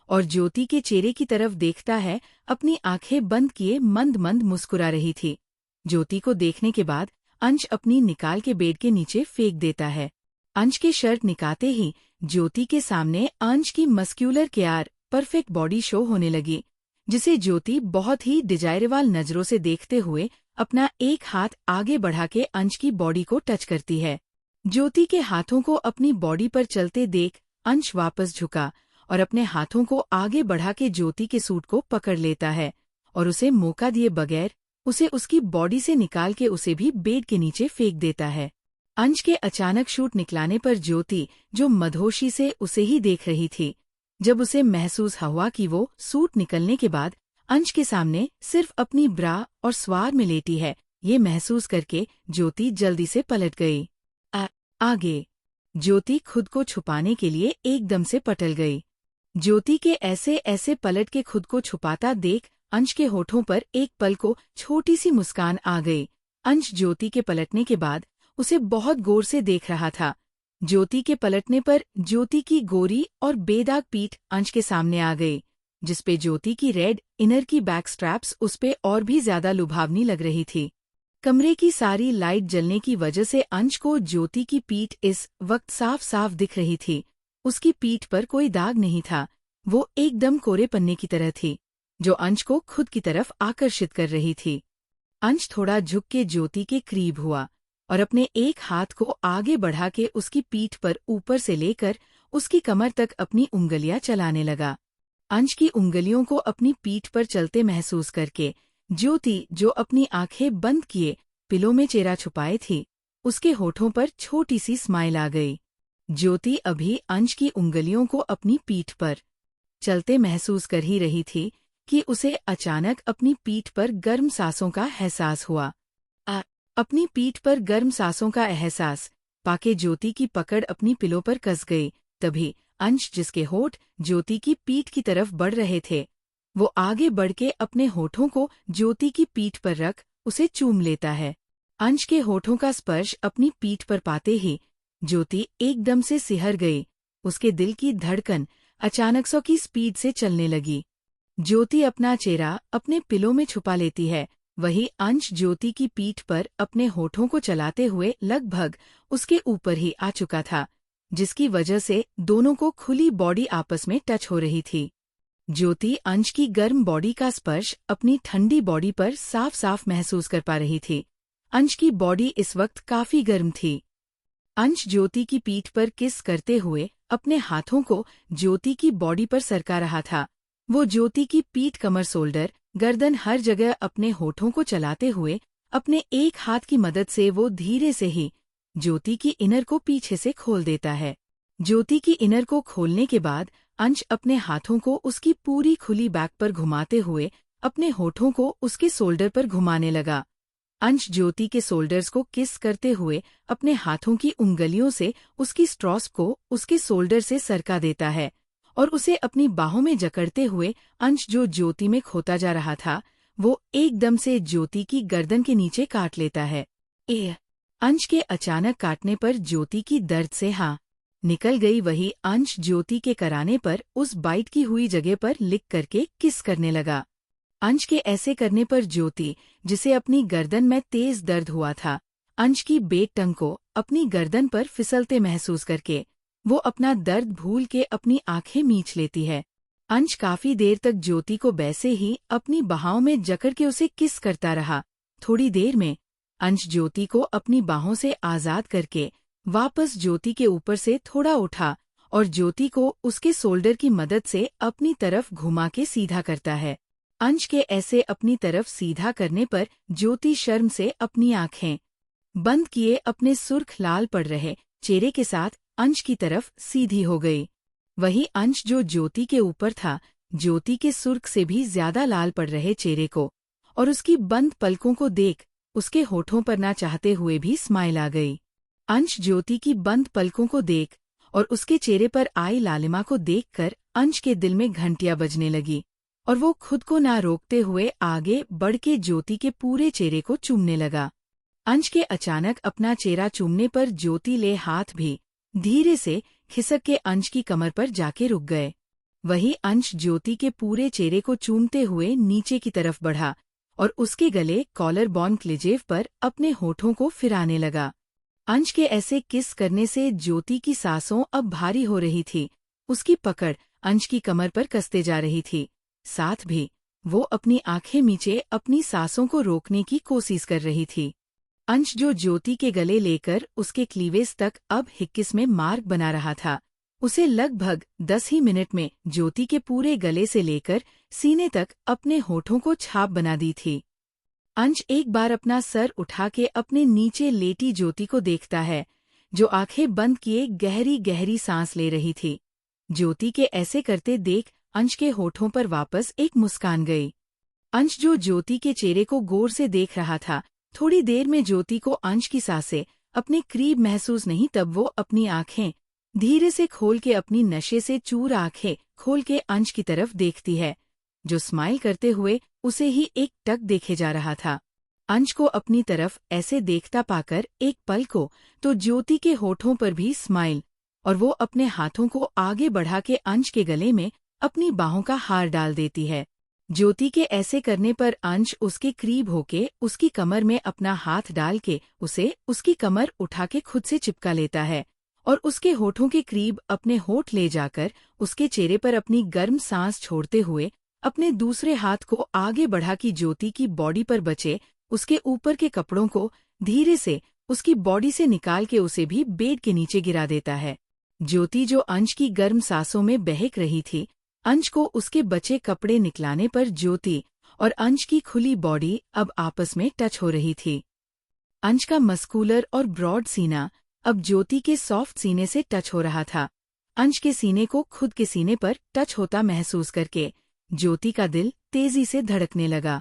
और ज्योति के चेहरे की तरफ देखता है, अपनी आंखें बंद किए मंद मंद मुस्कुरा रही थी। ज्योति को देखने के बाद अंश अपनी निकाल के बेड के नीचे फेंक देता है। अंश के शर्ट निकालते ही ज्योति के सामने अंश की muscular care perfect body show होने लगी, जिसे ज्योति बहुत ही डिजायरेबल नजरों से देखते हुए अपना एक हाथ आगे बढ़ा के अंश की बॉडी को टच करती है। ज्योति के हाथों को अपनी बॉडी पर चलते देख अंश वापस झुका और अपने हाथों को आगे बढ़ा के ज्योति के सूट को पकड़ लेता है और उसे मौका दिए बगैर उसे उसकी बॉडी से निकाल के उसे भी बेड के नीचे फेंक देता है। अंश के अचानक शूट निकलाने पर ज्योति जो मदहोशी से उसे ही देख रही थी, जब उसे महसूस हुआ कि वो सूट निकलने के बाद अंश के सामने सिर्फ अपनी ब्रा और स्वार में लेटी है, ये महसूस करके ज्योति जल्दी से पलट गई। आगे ज्योति खुद को छुपाने के लिए एकदम से पटल गई। ज्योति के ऐसे ऐसे पलट के खुद को छुपाता देख अंश के होठों पर एक पल को छोटी सी मुस्कान आ गई। अंश ज्योति के पलटने के बाद उसे बहुत गौर से देख रहा था। ज्योति के पलटने पर ज्योति की गोरी और बेदाग पीठ अंश के सामने आ गई, जिसपे ज्योति की रेड इनर की बैक स्ट्रैप्स उसपे और भी ज्यादा लुभावनी लग रही थी। कमरे की सारी लाइट जलने की वजह से अंश को ज्योति की पीठ इस वक्त साफ साफ दिख रही थी। उसकी पीठ पर कोई दाग नहीं था, वो एकदम कोरे पन्ने की तरह थी, जो अंश को खुद की तरफ आकर्षित कर रही थी। अंश थोड़ा झुक के ज्योति के करीब हुआ और अपने एक हाथ को आगे बढ़ा के उसकी पीठ पर ऊपर से लेकर उसकी कमर तक अपनी उंगलियां चलाने लगा। अंश की उंगलियों को अपनी पीठ पर चलते महसूस करके ज्योति, जो अपनी आंखें बंद किए पिलो में चेहरा छुपाए थी, उसके होठों पर छोटी सी स्माइल आ गई। ज्योति अभी अंश की उंगलियों को अपनी पीठ पर चलते महसूस कर ही रही थी कि उसे अचानक अपनी पीठ पर गर्म सांसों का एहसास हुआ। अपनी पीठ पर गर्म सांसों का एहसास पाके ज्योति की पकड़ अपनी पिलो पर कस गई। तभी अंश, जिसके होठ ज्योति की पीठ की तरफ बढ़ रहे थे, वो आगे बढ़ के अपने होठों को ज्योति की पीठ पर रख उसे चूम लेता है। अंश के होठों का स्पर्श अपनी पीठ पर पाते ही ज्योति एकदम से सिहर गई। उसके दिल की धड़कन अचानक 100 की स्पीड से चलने लगी। ज्योति अपना चेहरा अपने पिलो में छुपा लेती है। वही अंश ज्योति की पीठ पर अपने होठों को चलाते हुए लगभग उसके ऊपर ही आ चुका था, जिसकी वजह से दोनों को खुली बॉडी आपस में टच हो रही थी। ज्योति अंश की गर्म बॉडी का स्पर्श अपनी ठंडी बॉडी पर साफ साफ महसूस कर पा रही थी। अंश की बॉडी इस वक्त काफी गर्म थी। अंश ज्योति की पीठ पर किस करते हुए अपने हाथों को ज्योति की बॉडी पर सरका रहा था। वो ज्योति की पीठ, कमर, शोल्डर, गर्दन, हर जगह अपने होठों को चलाते हुए अपने एक हाथ की मदद से वो धीरे से ही ज्योति की इनर को पीछे से खोल देता है। ज्योति की इनर को खोलने के बाद अंश अपने हाथों को उसकी पूरी खुली बैक पर घुमाते हुए अपने होठों को उसके शोल्डर पर घुमाने लगा। अंश ज्योति के शोल्डर्स को किस करते हुए अपने हाथों की उंगलियों से उसकी स्ट्रॉस को उसके शोल्डर से सरका देता है और उसे अपनी बाहों में जकड़ते हुए अंश, जो ज्योति में खोता जा रहा था, वो एकदम से ज्योति की गर्दन के नीचे काट लेता है। अंश के अचानक काटने पर ज्योति की दर्द से हाँ निकल गई। वही अंश ज्योति के कराने पर उस बाइट की हुई जगह पर लिख करके किस करने लगा। अंश के ऐसे करने पर ज्योति, जिसे अपनी गर्दन में तेज दर्द हुआ था, अंश की बेक टंग को अपनी गर्दन पर फिसलते महसूस करके वो अपना दर्द भूल के अपनी आंखें मीच लेती है। अंश काफी देर तक ज्योति को वैसे ही अपनी बाहों में जकड़ के उसे किस करता रहा। थोड़ी देर में अंश ज्योति को अपनी बाहों से आजाद करके वापस ज्योति के ऊपर से थोड़ा उठा और ज्योति को उसके शोल्डर की मदद से अपनी तरफ घुमा के सीधा करता है। अंश के ऐसे अपनी तरफ सीधा करने पर ज्योति शर्म से अपनी आंखें बंद किए अपने सुर्ख लाल पड़ रहे चेहरे के साथ अंश की तरफ सीधी हो गई। वही अंश, जो ज्योति के ऊपर था, ज्योति के सुर्ख से भी ज्यादा लाल पड़ रहे चेहरे को और उसकी बंद पलकों को देख उसके होठों पर ना चाहते हुए भी स्माइल आ गई। अंश ज्योति की बंद पलकों को देख और उसके चेहरे पर आई लालिमा को देखकर अंश के दिल में घंटियां बजने लगी और वो खुद को ना रोकते हुए आगे बढ़ के ज्योति के पूरे चेहरे को चूमने लगा। अंश के अचानक अपना चेहरा चूमने पर ज्योति ले हाथ भी धीरे से खिसक के अंश की कमर पर जाके रुक गए। वही अंश ज्योति के पूरे चेहरे को चूमते हुए नीचे की तरफ बढ़ा और उसके गले, कॉलर बॉन, क्लिजेव पर अपने होठों को फिराने लगा। अंश के ऐसे किस करने से ज्योति की सांसों अब भारी हो रही थी। उसकी पकड़ अंश की कमर पर कसते जा रही थी। साथ भी वो अपनी आंखें मीचे अपनी सांसों को रोकने की कोशिश कर रही थी। अंश, जो ज्योति के गले लेकर उसके क्लीवेज तक अब हिक्किस में मार्ग बना रहा था, उसे लगभग 10 ही मिनट में ज्योति के पूरे गले से लेकर सीने तक अपने होठों को छाप बना दी थी। अंश एक बार अपना सर उठा के अपने नीचे लेटी ज्योति को देखता है, जो आंखें बंद किए गहरी गहरी सांस ले रही थी। ज्योति के ऐसे करते देख अंश के होठों पर वापस एक मुस्कान गई। अंश, जो ज्योति के चेहरे को गौर से देख रहा था, थोड़ी देर में ज्योति को अंश की सांसें अपने करीब महसूस नहीं, तब वो अपनी आंखें धीरे से खोल के अपनी नशे से चूर आंखें खोल के अंश की तरफ देखती है, जो स्माइल करते हुए उसे ही एक टक देखे जा रहा था। अंश को अपनी तरफ ऐसे देखता पाकर एक पल को तो ज्योति के होठों पर भी स्माइल और वो अपने हाथों को आगे बढ़ा के अंश के गले में अपनी बाहों का हार डाल देती है। ज्योति के ऐसे करने पर अंश उसके करीब होके उसकी कमर में अपना हाथ डाल के उसे उसकी कमर उठा के खुद से चिपका लेता है और उसके होठों के करीब अपने होठ ले जाकर उसके चेहरे पर अपनी गर्म सांस छोड़ते हुए अपने दूसरे हाथ को आगे बढ़ा की ज्योति की बॉडी पर बचे उसके ऊपर के कपड़ों को धीरे से उसकी बॉडी से निकाल के उसे भी बेड के नीचे गिरा देता है। ज्योति, जो अंश की गर्म सांसों में बहक रही थी, अंश को उसके बचे कपड़े निकलाने पर ज्योति और अंश की खुली बॉडी अब आपस में टच हो रही थी। अंश का मस्कुलर और ब्रॉड सीना अब ज्योति के सॉफ्ट सीने से टच हो रहा था। अंश के सीने को खुद के सीने पर टच होता महसूस करके ज्योति का दिल तेजी से धड़कने लगा।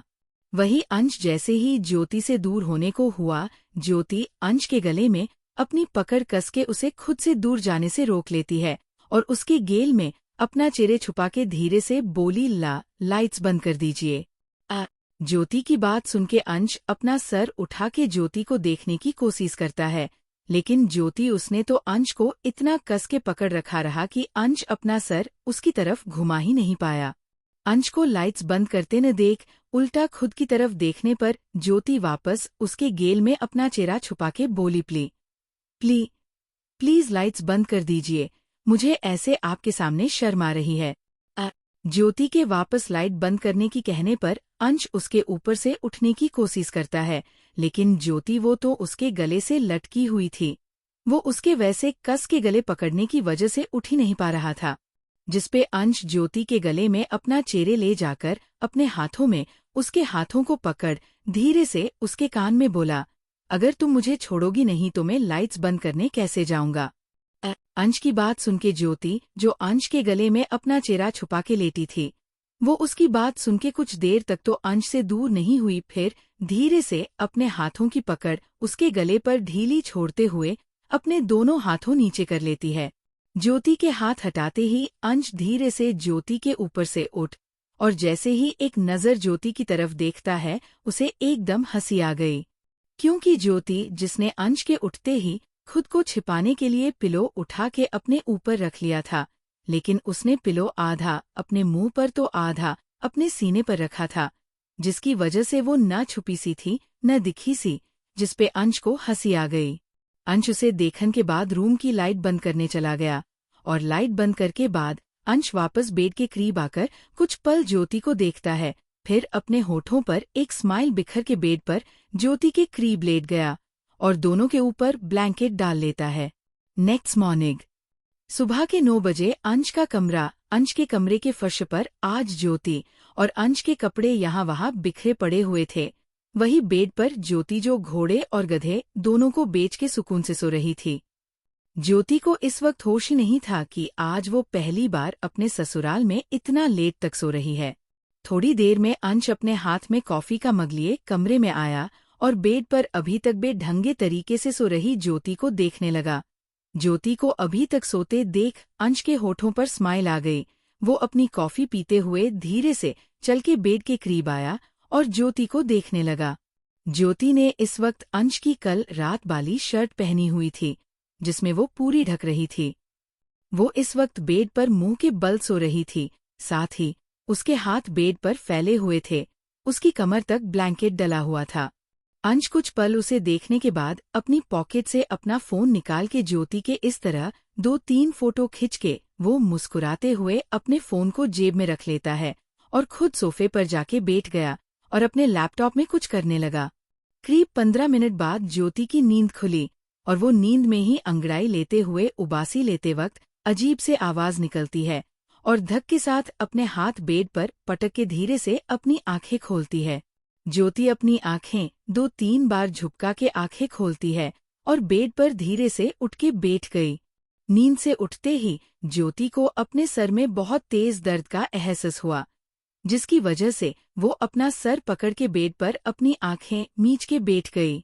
वही अंश जैसे ही ज्योति से दूर होने को हुआ, ज्योति अंश के गले में अपनी पकड़ कस के उसे खुद से दूर जाने से रोक लेती है और उसके गेल में अपना चेहरे छुपा के धीरे से बोली, लाइट्स बंद कर दीजिए। ज्योति की बात सुन के अंश अपना सर उठा के ज्योति को देखने की कोशिश करता है, लेकिन ज्योति उसने तो अंश को इतना कस के पकड़ रखा रहा कि अंश अपना सर उसकी तरफ घुमा ही नहीं पाया। अंश को लाइट्स बंद करते न देख उल्टा खुद की तरफ देखने पर ज्योति वापस उसके गेल में अपना चेहरा छुपा के बोली, प्लीज लाइट्स बंद कर दीजिए, मुझे ऐसे आपके सामने शर्म आ रही है। ज्योति के वापस लाइट बंद करने की कहने पर अंश उसके ऊपर से उठने की कोशिश करता है, लेकिन ज्योति वो तो उसके गले से लटकी हुई थी। वो उसके वैसे कस के गले पकड़ने की वजह से उठ ही नहीं पा रहा था, जिसपे अंश ज्योति के गले में अपना चेहरे ले जाकर अपने हाथों में उसके हाथों को पकड़ धीरे से उसके कान में बोला, अगर तुम मुझे छोड़ोगी नहीं तो मैं लाइट्स बंद करने कैसे जाऊंगा। अंश की बात सुन के ज्योति, जो अंश के गले में अपना चेहरा छुपा के लेटी थी, वो उसकी बात सुन के कुछ देर तक तो अंश से दूर नहीं हुई, फिर धीरे से अपने हाथों की पकड़ उसके गले पर ढीली छोड़ते हुए अपने दोनों हाथों नीचे कर लेती है। ज्योति के हाथ हटाते ही अंश धीरे से ज्योति के ऊपर से उठ और जैसे ही एक नज़र ज्योति की तरफ देखता है, उसे एकदम हंसी आ गई, क्योंकि ज्योति, जिसने अंश के उठते ही खुद को छिपाने के लिए पिलो उठा के अपने ऊपर रख लिया था, लेकिन उसने पिलो आधा अपने मुंह पर तो आधा अपने सीने पर रखा था, जिसकी वजह से वो न छुपी सी थी न दिखी सी, जिसपे अंश को हंसी आ गई। अंश उसे देखने के बाद रूम की लाइट बंद करने चला गया और लाइट बंद करके बाद अंश वापस बेड के करीब आकर कुछ पल ज्योति को देखता है, फिर अपने होठों पर एक स्माइल बिखर के बेड पर ज्योति के करीब लेट गया और दोनों के ऊपर ब्लैंकेट डाल लेता है। नेक्स्ट मॉर्निंग सुबह के 9 बजे अंश के कमरे के फर्श पर आज ज्योति और अंश के कपड़े यहाँ वहाँ बिखरे पड़े हुए थे। वही बेड पर ज्योति, जो घोड़े और गधे दोनों को बेच के सुकून से सो रही थी। ज्योति को इस वक्त होश ही नहीं था कि आज वो पहली बार अपने ससुराल में इतना लेट तक सो रही है। थोड़ी देर में अंश अपने हाथ में कॉफी का मग लिए कमरे में आया और बेड पर अभी तक बेढंगे तरीके से सो रही ज्योति को देखने लगा। ज्योति को अभी तक सोते देख अंश के होठों पर स्माइल आ गई। वो अपनी कॉफी पीते हुए धीरे से चल के बेड के करीब आया और ज्योति को देखने लगा। ज्योति ने इस वक्त अंश की कल रात वाली शर्ट पहनी हुई थी, जिसमें वो पूरी ढक रही थी। वो इस वक्त बेड पर मुंह के बल सो रही थी, साथ ही उसके हाथ बेड पर फैले हुए थे, उसकी कमर तक ब्लैंकेट डला हुआ था। अंश कुछ पल उसे देखने के बाद अपनी पॉकेट से अपना फोन निकाल के ज्योति के इस तरह 2-3 फोटो खिंच के वो मुस्कुराते हुए अपने फोन को जेब में रख लेता है और खुद सोफे पर जाके बैठ गया और अपने लैपटॉप में कुछ करने लगा। करीब 15 मिनट बाद ज्योति की नींद खुली और वो नींद में ही अंगड़ाई लेते हुए उबासी लेते वक्त अजीब से आवाज निकलती है और धक के साथ अपने हाथ बेड पर पटक के धीरे से अपनी आंखें खोलती है। ज्योति अपनी आंखें 2-3 बार झुपका के आंखें खोलती है और बेड पर धीरे से उठ के बैठ गई। नींद से उठते ही ज्योति को अपने सर में बहुत तेज दर्द का एहसास हुआ, जिसकी वजह से वो अपना सर पकड़ के बेड पर अपनी आंखें मीच के बैठ गई।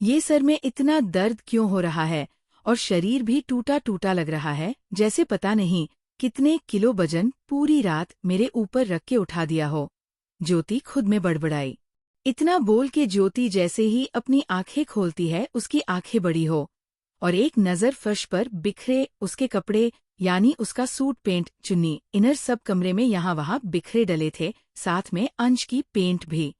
ये सर में इतना दर्द क्यों हो रहा है और शरीर भी टूटा टूटा लग रहा है, जैसे पता नहीं कितने किलो वजन पूरी रात मेरे ऊपर रख के उठा दिया हो। ज्योति खुद में बड़बड़ाई। इतना बोल के ज्योति जैसे ही अपनी आंखें खोलती है, उसकी आंखें बड़ी हो और एक नजर फर्श पर बिखरे उसके कपड़े, यानी उसका सूट, पेंट, चुन्नी, इनर सब कमरे में यहाँ वहाँ बिखरे डले थे, साथ में अंश की पेंट भी।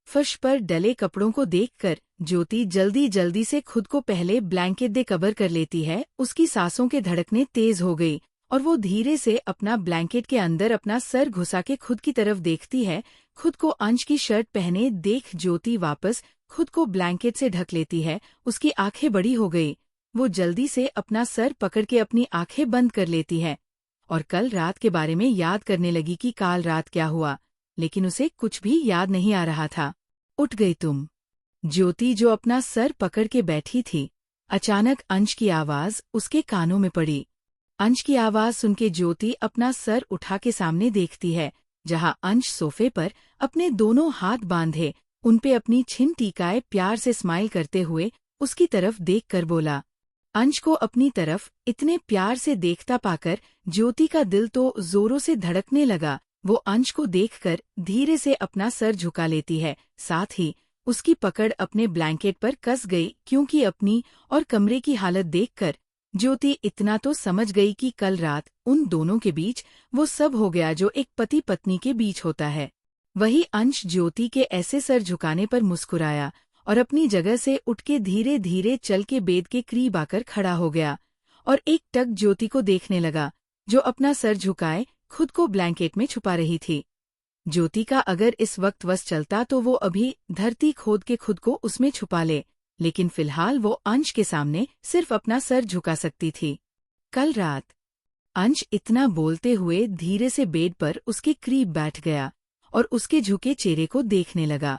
फर्श पर डले कपड़ों को देखकर ज्योति जल्दी जल्दी से खुद को पहले ब्लैंकेट दे कवर कर लेती है। उसकी सांसों के धड़कने तेज हो गई और वो धीरे से अपना ब्लैंकेट के अंदर अपना सर घुसा के खुद की तरफ देखती है। खुद को अंश की शर्ट पहने देख ज्योति वापस खुद को ब्लैंकेट से ढक लेती है। उसकी आंखें बड़ी हो गई। वो जल्दी से अपना सर पकड़ के अपनी आंखें बंद कर लेती है और कल रात के बारे में याद करने लगी कि काल रात क्या हुआ, लेकिन उसे कुछ भी याद नहीं आ रहा था। उठ गई तुम? ज्योति जो अपना सर पकड़ के बैठी थी, अचानक अंश की आवाज उसके कानों में पड़ी। अंश की आवाज सुनके ज्योति अपना सर उठा के सामने देखती है, जहां अंश सोफे पर अपने दोनों हाथ बांधे उनपे अपनी छिन टीकाए प्यार से स्माइल करते हुए उसकी तरफ देखकर बोला। अंश को अपनी तरफ इतने प्यार से देखता पाकर ज्योति का दिल तो जोरों से धड़कने लगा। वो अंश को देखकर धीरे से अपना सर झुका लेती है, साथ ही उसकी पकड़ अपने ब्लैंकेट पर कस गई, क्योंकि अपनी और कमरे की हालत देखकर ज्योति इतना तो समझ गई कि कल रात उन दोनों के बीच वो सब हो गया जो एक पति पत्नी के बीच होता है। वही अंश ज्योति के ऐसे सर झुकाने पर मुस्कुराया और अपनी जगह से उठ के धीरे धीरे चल के बेड के करीब आकर खड़ा हो गया और एक टक ज्योति को देखने लगा, जो अपना सर झुकाए खुद को ब्लैंकेट में छुपा रही थी। ज्योति का अगर इस वक्त वश चलता तो वो अभी धरती खोद के खुद को उसमें छुपा ले, लेकिन फिलहाल वो अंश के सामने सिर्फ अपना सर झुका सकती थी। कल रात अंश इतना बोलते हुए धीरे से बेड पर उसके करीब बैठ गया और उसके झुके चेहरे को देखने लगा।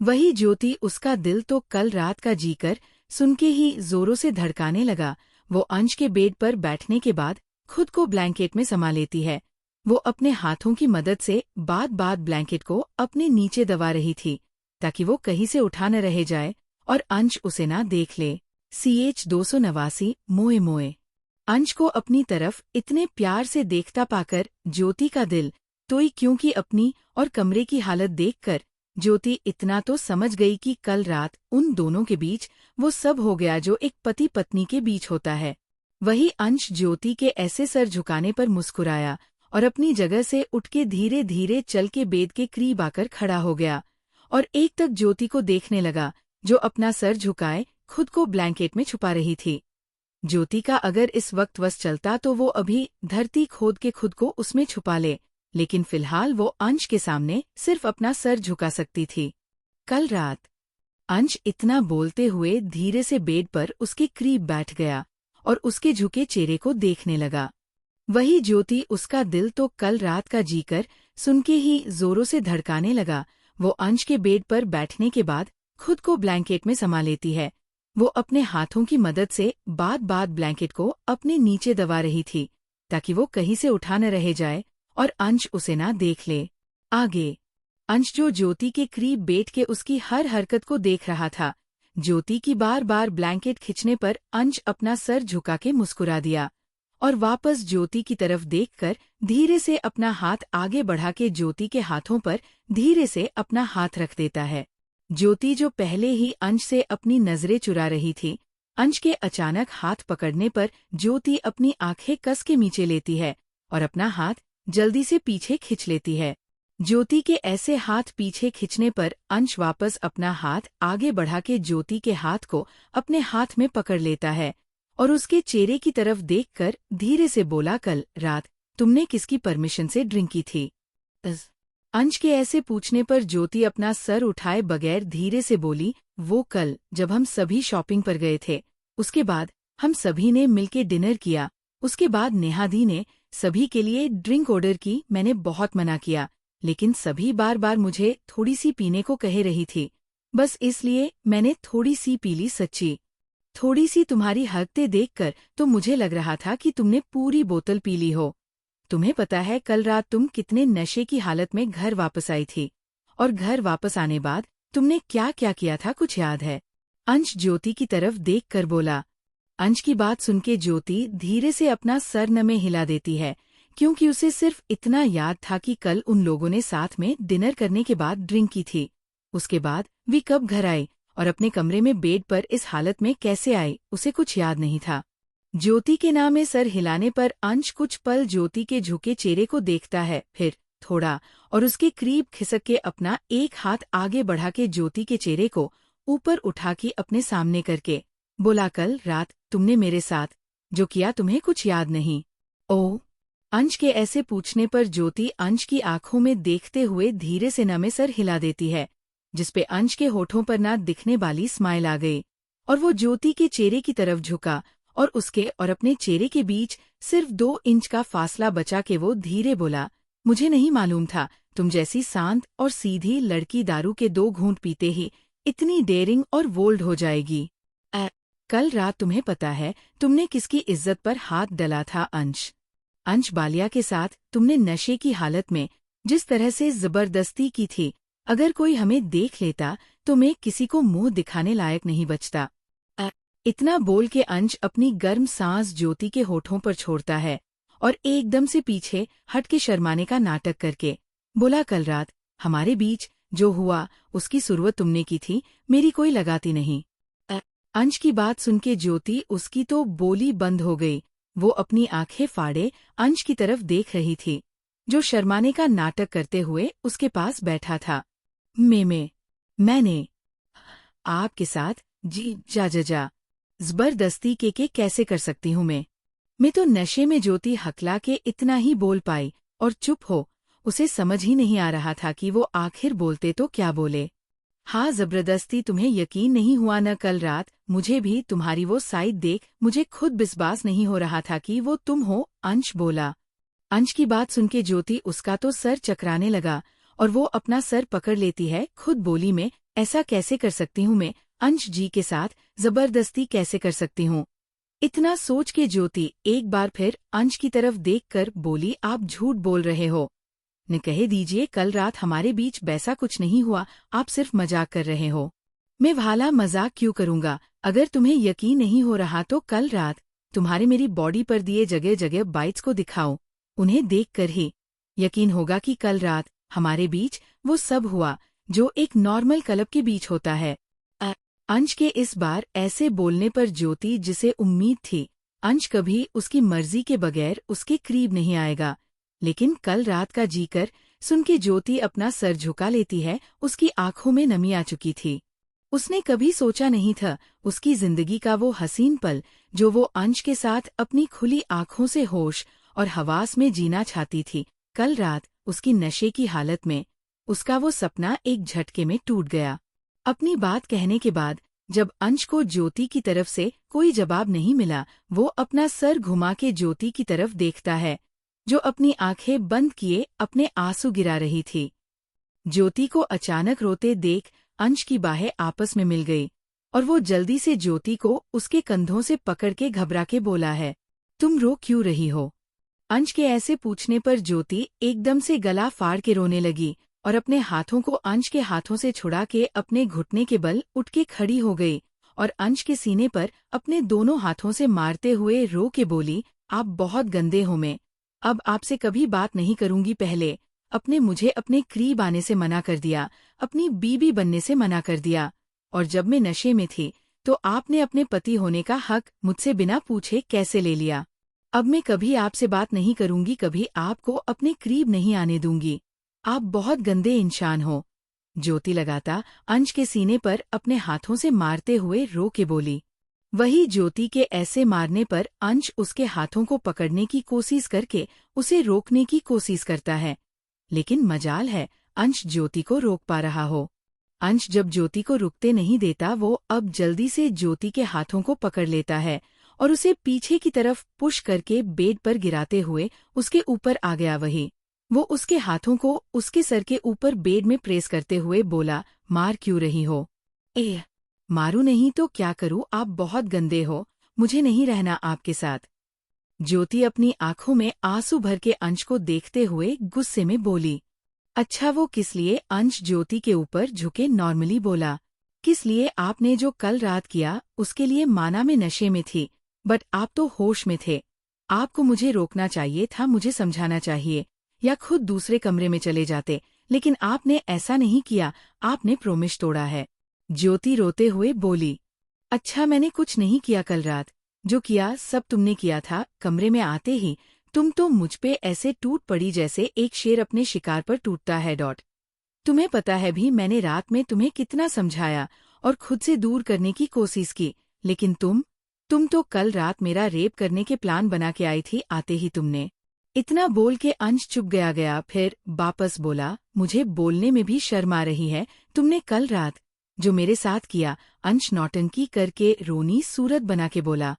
वही ज्योति उसका दिल तो कल रात का जीकर सुनके ही जोरों से धड़काने लगा। वो अंश के बेड पर बैठने के बाद खुद को ब्लैंकेट में समा लेती है। वो अपने हाथों की मदद से बात ब्लैंकेट को अपने नीचे दबा रही थी, ताकि वो कहीं से उठा न रह जाए और अंश उसे ना देख ले। CH 289 मोए मोए। अंश को अपनी तरफ इतने प्यार से देखता पाकर ज्योति का दिल तोई, क्योंकि अपनी और कमरे की हालत देखकर ज्योति इतना तो समझ गई कि कल रात उन दोनों के बीच वो सब हो गया जो एक पति पत्नी के बीच होता है। वही अंश ज्योति के ऐसे सर झुकाने पर मुस्कुराया और अपनी जगह से उठ के धीरे धीरे चल के बेड के करीब आकर खड़ा हो गया और एक तक ज्योति को देखने लगा, जो अपना सर झुकाए खुद को ब्लैंकेट में छुपा रही थी। ज्योति का अगर इस वक्त वश चलता तो वो अभी धरती खोद के खुद को उसमें छुपा ले, लेकिन फिलहाल वो अंश के सामने सिर्फ अपना सर झुका सकती थी। कल रात अंश इतना बोलते हुए धीरे से बेड पर उसके करीब बैठ गया और उसके झुके चेहरे को देखने लगा। वही ज्योति उसका दिल तो कल रात का जीकर सुनके ही जोरों से धड़काने लगा। वो अंश के बेड पर बैठने के बाद खुद को ब्लैंकेट में समा लेती है। वो अपने हाथों की मदद से बात ब्लैंकेट को अपने नीचे दबा रही थी, ताकि वो कहीं से उठा न रह जाए और अंश उसे ना देख ले। आगे अंश जो ज्योति के करीब बैठ के उसकी हर हरकत को देख रहा था। ज्योति की बार ब्लैंकेट खींचने पर अंश अपना सर झुका के मुस्कुरा दिया और वापस ज्योति की तरफ देखकर धीरे से अपना हाथ आगे बढ़ा के ज्योति के हाथों पर धीरे से अपना हाथ रख देता है। ज्योति जो पहले ही अंश से अपनी नजरें चुरा रही थी, अंश के अचानक हाथ पकड़ने पर ज्योति अपनी आंखें कस के नीचे लेती है और अपना हाथ जल्दी से पीछे खींच लेती है। ज्योति के ऐसे हाथ पीछे खींचने पर अंश वापस अपना हाथ आगे बढ़ा के ज्योति के हाथ को अपने हाथ में पकड़ लेता है और उसके चेहरे की तरफ देखकर धीरे से बोला, कल रात तुमने किसकी परमिशन से ड्रिंक की थी? अंश के ऐसे पूछने पर ज्योति अपना सर उठाए बगैर धीरे से बोली, वो कल जब हम सभी शॉपिंग पर गए थे, उसके बाद हम सभी ने मिलके डिनर किया, उसके बाद नेहा दी ने सभी के लिए ड्रिंक ऑर्डर की। मैंने बहुत मना किया, लेकिन सभी बार मुझे थोड़ी सी पीने को कह रही थी, बस इसलिए मैंने थोड़ी सी पी ली। सच्ची थोड़ी सी तुम्हारी हरकतें देखकर तो मुझे लग रहा था कि तुमने पूरी बोतल पी ली हो। तुम्हें पता है कल रात तुम कितने नशे की हालत में घर वापस आई थी, और घर वापस आने बाद तुमने क्या क्या किया था, कुछ याद है? अंश ज्योति की तरफ देखकर बोला। अंश की बात सुनके ज्योति धीरे से अपना सर न में हिला देती है, क्योंकि उसे सिर्फ इतना याद था कि कल उन लोगों ने साथ में डिनर करने के बाद ड्रिंक की थी। उसके बाद वे कब घर आए और अपने कमरे में बेड पर इस हालत में कैसे आए, उसे कुछ याद नहीं था। ज्योति के नाम में सर हिलाने पर अंश कुछ पल ज्योति के झुके चेहरे को देखता है, फिर थोड़ा और उसके करीब खिसक के अपना एक हाथ आगे बढ़ा के ज्योति के चेहरे को ऊपर उठा के अपने सामने करके बोला, कल रात तुमने मेरे साथ जो किया तुम्हें कुछ याद नहीं? ओह! अंश के ऐसे पूछने पर ज्योति अंश की आंखों में देखते हुए धीरे से नमे सर हिला देती है, जिसपे अंश के होठों पर ना दिखने वाली स्माइल आ गई और वो ज्योति के चेहरे की तरफ झुका और उसके और अपने चेहरे के बीच सिर्फ 2 इंच का फासला बचा के वो धीरे बोला, मुझे नहीं मालूम था तुम जैसी शांत और सीधी लड़की दारू के 2 घूंट पीते ही इतनी डेयरिंग और बोल्ड हो जाएगी। कल रात तुम्हें पता है तुमने किसकी इज्जत पर हाथ डला था अंश। अंश बालिया के साथ तुमने नशे की हालत में जिस तरह से जबरदस्ती की थी, अगर कोई हमें देख लेता तो मैं किसी को मुंह दिखाने लायक नहीं बचता। इतना बोल के अंश अपनी गर्म सांस ज्योति के होठों पर छोड़ता है और एकदम से पीछे हट के शर्माने का नाटक करके बोला, कल रात हमारे बीच जो हुआ उसकी शुरुआत तुमने की थी, मेरी कोई लगाती नहीं। अंश की बात सुन के ज्योति उसकी तो बोली बंद हो गई। वो अपनी आंखें फाड़े अंश की तरफ देख रही थी, जो शर्माने का नाटक करते हुए उसके पास बैठा था। मैंने आपके साथ जी जा जबरदस्ती के कैसे कर सकती हूँ मैं तो नशे में ज्योति हकला के इतना ही बोल पाई और चुप हो। उसे समझ ही नहीं आ रहा था कि वो आखिर बोलते तो क्या बोले। हाँ, जबरदस्ती तुम्हें यकीन नहीं हुआ न? कल रात मुझे भी तुम्हारी वो साइड देख मुझे खुद विश्वास नहीं हो रहा था कि वो तुम हो, अंश बोला। अंश की बात सुन के ज्योति उसका तो सर चकराने लगा और वो अपना सर पकड़ लेती है। खुद बोली, मैं ऐसा कैसे कर सकती हूँ? मैं अंश जी के साथ जबरदस्ती कैसे कर सकती हूँ? इतना सोच के ज्योति एक बार फिर अंश की तरफ देखकर बोली, आप झूठ बोल रहे हो। न कहे दीजिए, कल रात हमारे बीच वैसा कुछ नहीं हुआ, आप सिर्फ मजाक कर रहे हो। मैं भाला मजाक क्यों करूंगा? अगर तुम्हें यकीन नहीं हो रहा तो कल रात तुम्हारे मेरी बॉडी पर दिए जगह जगह बाइट्स को दिखाओ, उन्हें देखकर ही यकीन होगा कि कल रात हमारे बीच वो सब हुआ जो एक नॉर्मल क्लब के बीच होता है। अंश के इस बार ऐसे बोलने पर ज्योति, जिसे उम्मीद थी अंश कभी उसकी मर्जी के बगैर उसके करीब नहीं आएगा, लेकिन कल रात का जीकर सुन के ज्योति अपना सर झुका लेती है। उसकी आंखों में नमी आ चुकी थी। उसने कभी सोचा नहीं था उसकी जिंदगी का वो हसीन पल जो वो अंश के साथ अपनी खुली आंखों से होश और हवास में जीना चाहती थी, कल रात उसकी नशे की हालत में उसका वो सपना एक झटके में टूट गया। अपनी बात कहने के बाद जब अंश को ज्योति की तरफ से कोई जवाब नहीं मिला, वो अपना सर घुमा के ज्योति की तरफ देखता है, जो अपनी आंखें बंद किए अपने आंसू गिरा रही थी। ज्योति को अचानक रोते देख अंश की बाहें आपस में मिल गई और वो जल्दी से ज्योति को उसके कंधों से पकड़ के घबरा के बोला है, तुम रो क्यों रही हो? अंश के ऐसे पूछने पर ज्योति एकदम से गला फाड़ के रोने लगी और अपने हाथों को अंश के हाथों से छुड़ा के अपने घुटने के बल उठ के खड़ी हो गई और अंश के सीने पर अपने दोनों हाथों से मारते हुए रो के बोली, आप बहुत गंदे हो, मैं अब आपसे कभी बात नहीं करूंगी। पहले अपने मुझे अपने करीब आने से मना कर दिया, अपनी बीबी बनने से मना कर दिया, और जब मैं नशे में थी तो आपने अपने पति होने का हक मुझसे बिना पूछे कैसे ले लिया। अब मैं कभी आपसे बात नहीं करूंगी, कभी आपको अपने करीब नहीं आने दूंगी। आप बहुत गंदे इंसान हो। ज्योति लगाता अंश के सीने पर अपने हाथों से मारते हुए रो के बोली। वही ज्योति के ऐसे मारने पर अंश उसके हाथों को पकड़ने की कोशिश करके उसे रोकने की कोशिश करता है, लेकिन मजाल है अंश ज्योति को रोक पा रहा हो। अंश जब ज्योति को रुकते नहीं देता, वो अब जल्दी से ज्योति के हाथों को पकड़ लेता है और उसे पीछे की तरफ पुश करके बेड पर गिराते हुए उसके ऊपर आ गया। वही वो उसके हाथों को उसके सर के ऊपर बेड में प्रेस करते हुए बोला, मार क्यों रही हो? मारू नहीं तो क्या करूं? आप बहुत गंदे हो, मुझे नहीं रहना आपके साथ। ज्योति अपनी आंखों में आंसू भर के अंश को देखते हुए गुस्से में बोली। अच्छा, वो किस लिए? अंश ज्योति के ऊपर झुके नॉर्मली बोला, किस लिए? आपने जो कल रात किया उसके लिए माना मैं नशे में थी, बट आप तो होश में थे। आपको मुझे रोकना चाहिए था, मुझे समझाना चाहिए, या खुद दूसरे कमरे में चले जाते, लेकिन आपने ऐसा नहीं किया, आपने प्रॉमिस तोड़ा है। ज्योति रोते हुए बोली, अच्छा, मैंने कुछ नहीं किया कल रात, जो किया सब तुमने किया था। कमरे में आते ही तुम तो मुझ पे ऐसे टूट पड़ी जैसे एक शेर अपने शिकार पर टूटता है। तुम्हें पता है भी मैंने रात में तुम्हें कितना समझाया और खुद से दूर करने की कोशिश की, लेकिन तुम तो कल रात मेरा रेप करने के प्लान बना के आई थी आते ही तुमने। इतना बोल के अंश चुप गया, फिर वापस बोला, मुझे बोलने में भी शर्म आ रही है। तुमने कल रात जो मेरे साथ किया। अंश नौटंकी करके रोनी सूरत बना के बोला।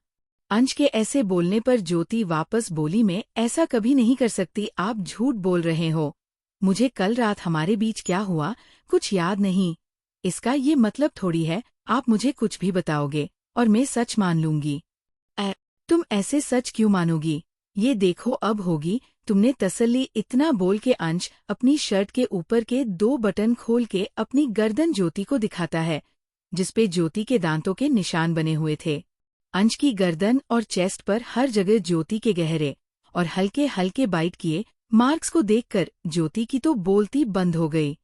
अंश के ऐसे बोलने पर ज्योति वापस बोली, मैं ऐसा कभी नहीं कर सकती, आप झूठ बोल रहे हो। मुझे कल रात हमारे बीच क्या हुआ कुछ याद नहीं। इसका ये मतलब थोड़ी है आप मुझे कुछ भी बताओगे और मैं सच मान लूंगी। तुम ऐसे सच क्यों मानोगी? ये देखो अब होगी तुमने तसल्ली। इतना बोल के अंश अपनी शर्ट के ऊपर के 2 बटन खोल के अपनी गर्दन ज्योति को दिखाता है, जिसपे ज्योति के दांतों के निशान बने हुए थे। अंश की गर्दन और चेस्ट पर हर जगह ज्योति के गहरे और हल्के हल्के बाइट किए मार्क्स को देखकर ज्योति की तो बोलती बंद हो गई।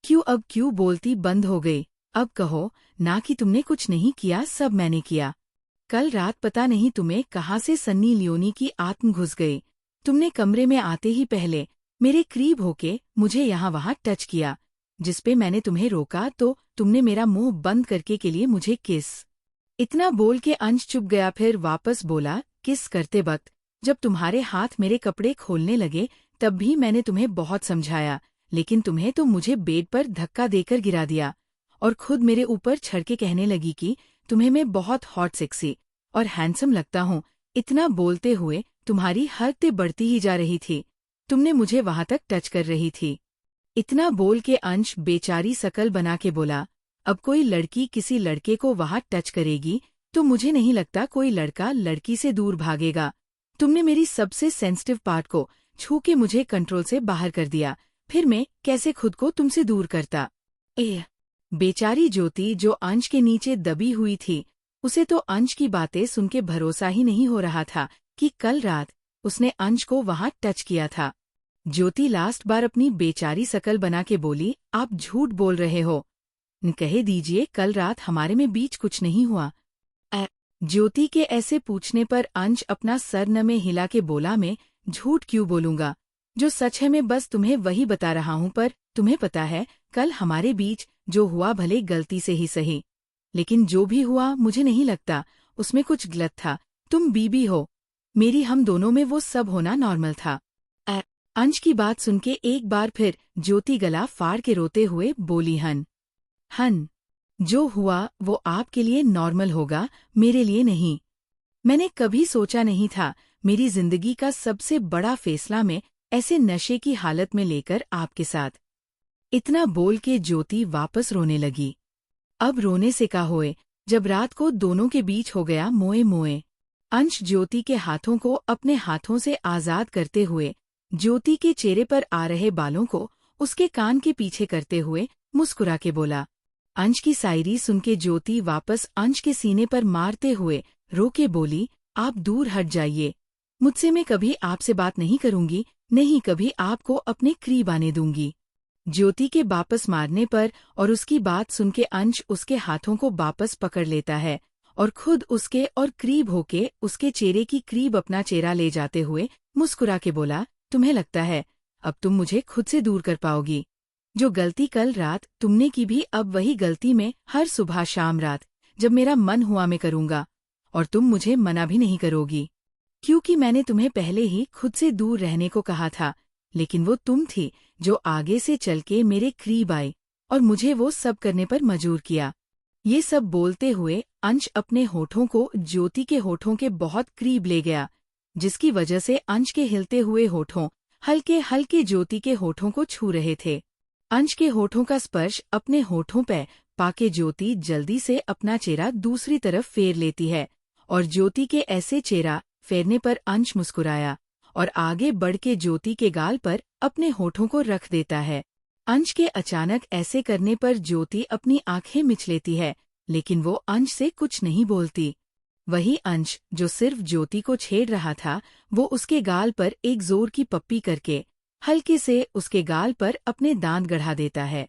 क्यों बोलती बंद हो गई? अब कहो ना कि तुमने कुछ नहीं किया, सब मैंने किया। कल रात पता नहीं तुम्हें कहाँ से सन्नी लियोनी की आत्म घुस गई। तुमने कमरे में आते ही पहले मेरे करीब होके मुझे यहाँ वहाँ टच किया, जिसपे मैंने तुम्हें रोका तो तुमने मेरा मुंह बंद करके के लिए मुझे किस। इतना बोल के अंश चुप गया, फिर वापस बोला, किस करते वक्त जब तुम्हारे हाथ मेरे कपड़े खोलने लगे तब भी मैंने तुम्हें बहुत समझाया, लेकिन तुम्हें तो मुझे बेड पर धक्का देकर गिरा दिया और खुद मेरे ऊपर चढ़ के कहने लगी कि तुम्हें मैं बहुत हॉट, सेक्सी और हैंडसम लगता हूँ। इतना बोलते हुए तुम्हारी हरकतें बढ़ती ही जा रही थी। तुमने मुझे वहां तक टच कर रही थी। इतना बोल के अंश बेचारी शकल बना के बोला, अब कोई लड़की किसी लड़के को वहां टच करेगी तो मुझे नहीं लगता कोई लड़का लड़की से दूर भागेगा। तुमने मेरी सबसे सेंसिटिव पार्ट को छू के मुझे कंट्रोल से बाहर कर दिया, फिर मैं कैसे खुद को तुमसे दूर करता? बेचारी ज्योति जो अंश के नीचे दबी हुई थी, उसे तो अंश की बातें सुन के भरोसा ही नहीं हो रहा था कि कल रात उसने अंश को वहां टच किया था। ज्योति लास्ट बार अपनी बेचारी शकल बना के बोली, आप झूठ बोल रहे हो। कहे दीजिए कल रात हमारे में बीच कुछ नहीं हुआ। ज्योति के ऐसे पूछने पर अंश अपना सर न में हिला के बोला, मैं झूठ क्यों बोलूंगा? जो सच है मैं बस तुम्हें वही बता रहा हूँ, पर तुम्हें पता है कल हमारे बीच जो हुआ भले गलती से ही सही, लेकिन जो भी हुआ मुझे नहीं लगता उसमें कुछ गलत था। तुम बीबी हो मेरी, हम दोनों में वो सब होना नॉर्मल था। अंश की बात सुन के एक बार फिर ज्योति गला फाड़ के रोते हुए बोली, हन जो हुआ वो आपके लिए नॉर्मल होगा, मेरे लिए नहीं। मैंने कभी सोचा नहीं था मेरी जिंदगी का सबसे बड़ा फैसला मैं ऐसे नशे की हालत में लेकर आपके साथ। इतना बोल के ज्योति वापस रोने लगी। अब रोने से का होए जब रात को दोनों के बीच हो गया मोए मोए। अंश ज्योति के हाथों को अपने हाथों से आजाद करते हुए ज्योति के चेहरे पर आ रहे बालों को उसके कान के पीछे करते हुए मुस्कुरा के बोला। अंश की शायरी सुन के ज्योति वापस अंश के सीने पर मारते हुए रो के बोली, आप दूर हट जाइए, मुझसे मैं कभी आपसे बात नहीं करूंगी, नहीं कभी आपको अपने करीब आने दूंगी। ज्योति के वापस मारने पर और उसकी बात सुन के अंश उसके हाथों को वापस पकड़ लेता है और खुद उसके और करीब होके उसके चेहरे की करीब अपना चेहरा ले जाते हुए मुस्कुरा के बोला, तुम्हें लगता है अब तुम मुझे खुद से दूर कर पाओगी? जो गलती कल रात तुमने की भी अब वही गलती मैं हर सुबह शाम रात जब मेरा मन हुआ मैं करूंगा, और तुम मुझे मना भी नहीं करोगी, क्योंकि मैंने तुम्हें पहले ही खुद से दूर रहने को कहा था, लेकिन वो तुम थी जो आगे से चल के मेरे करीब आई और मुझे वो सब करने पर मजबूर किया। ये सब बोलते हुए अंश अपने होठों को ज्योति के होठों के बहुत करीब ले गया, जिसकी वजह से अंश के हिलते हुए होठों हल्के हल्के ज्योति के होठों को छू रहे थे। अंश के होठों का स्पर्श अपने होठों पे पाके ज्योति जल्दी से अपना चेहरा दूसरी तरफ फेर लेती है और ज्योति के ऐसे चेहरा फेरने पर अंश मुस्कुराया और आगे बढ़ के ज्योति के गाल पर अपने होठों को रख देता है। अंश के अचानक ऐसे करने पर ज्योति अपनी आंखें मिच लेती है, लेकिन वो अंश से कुछ नहीं बोलती। वही अंश जो सिर्फ ज्योति को छेड़ रहा था, वो उसके गाल पर एक जोर की पप्पी करके हल्के से उसके गाल पर अपने दांत गढ़ा देता है।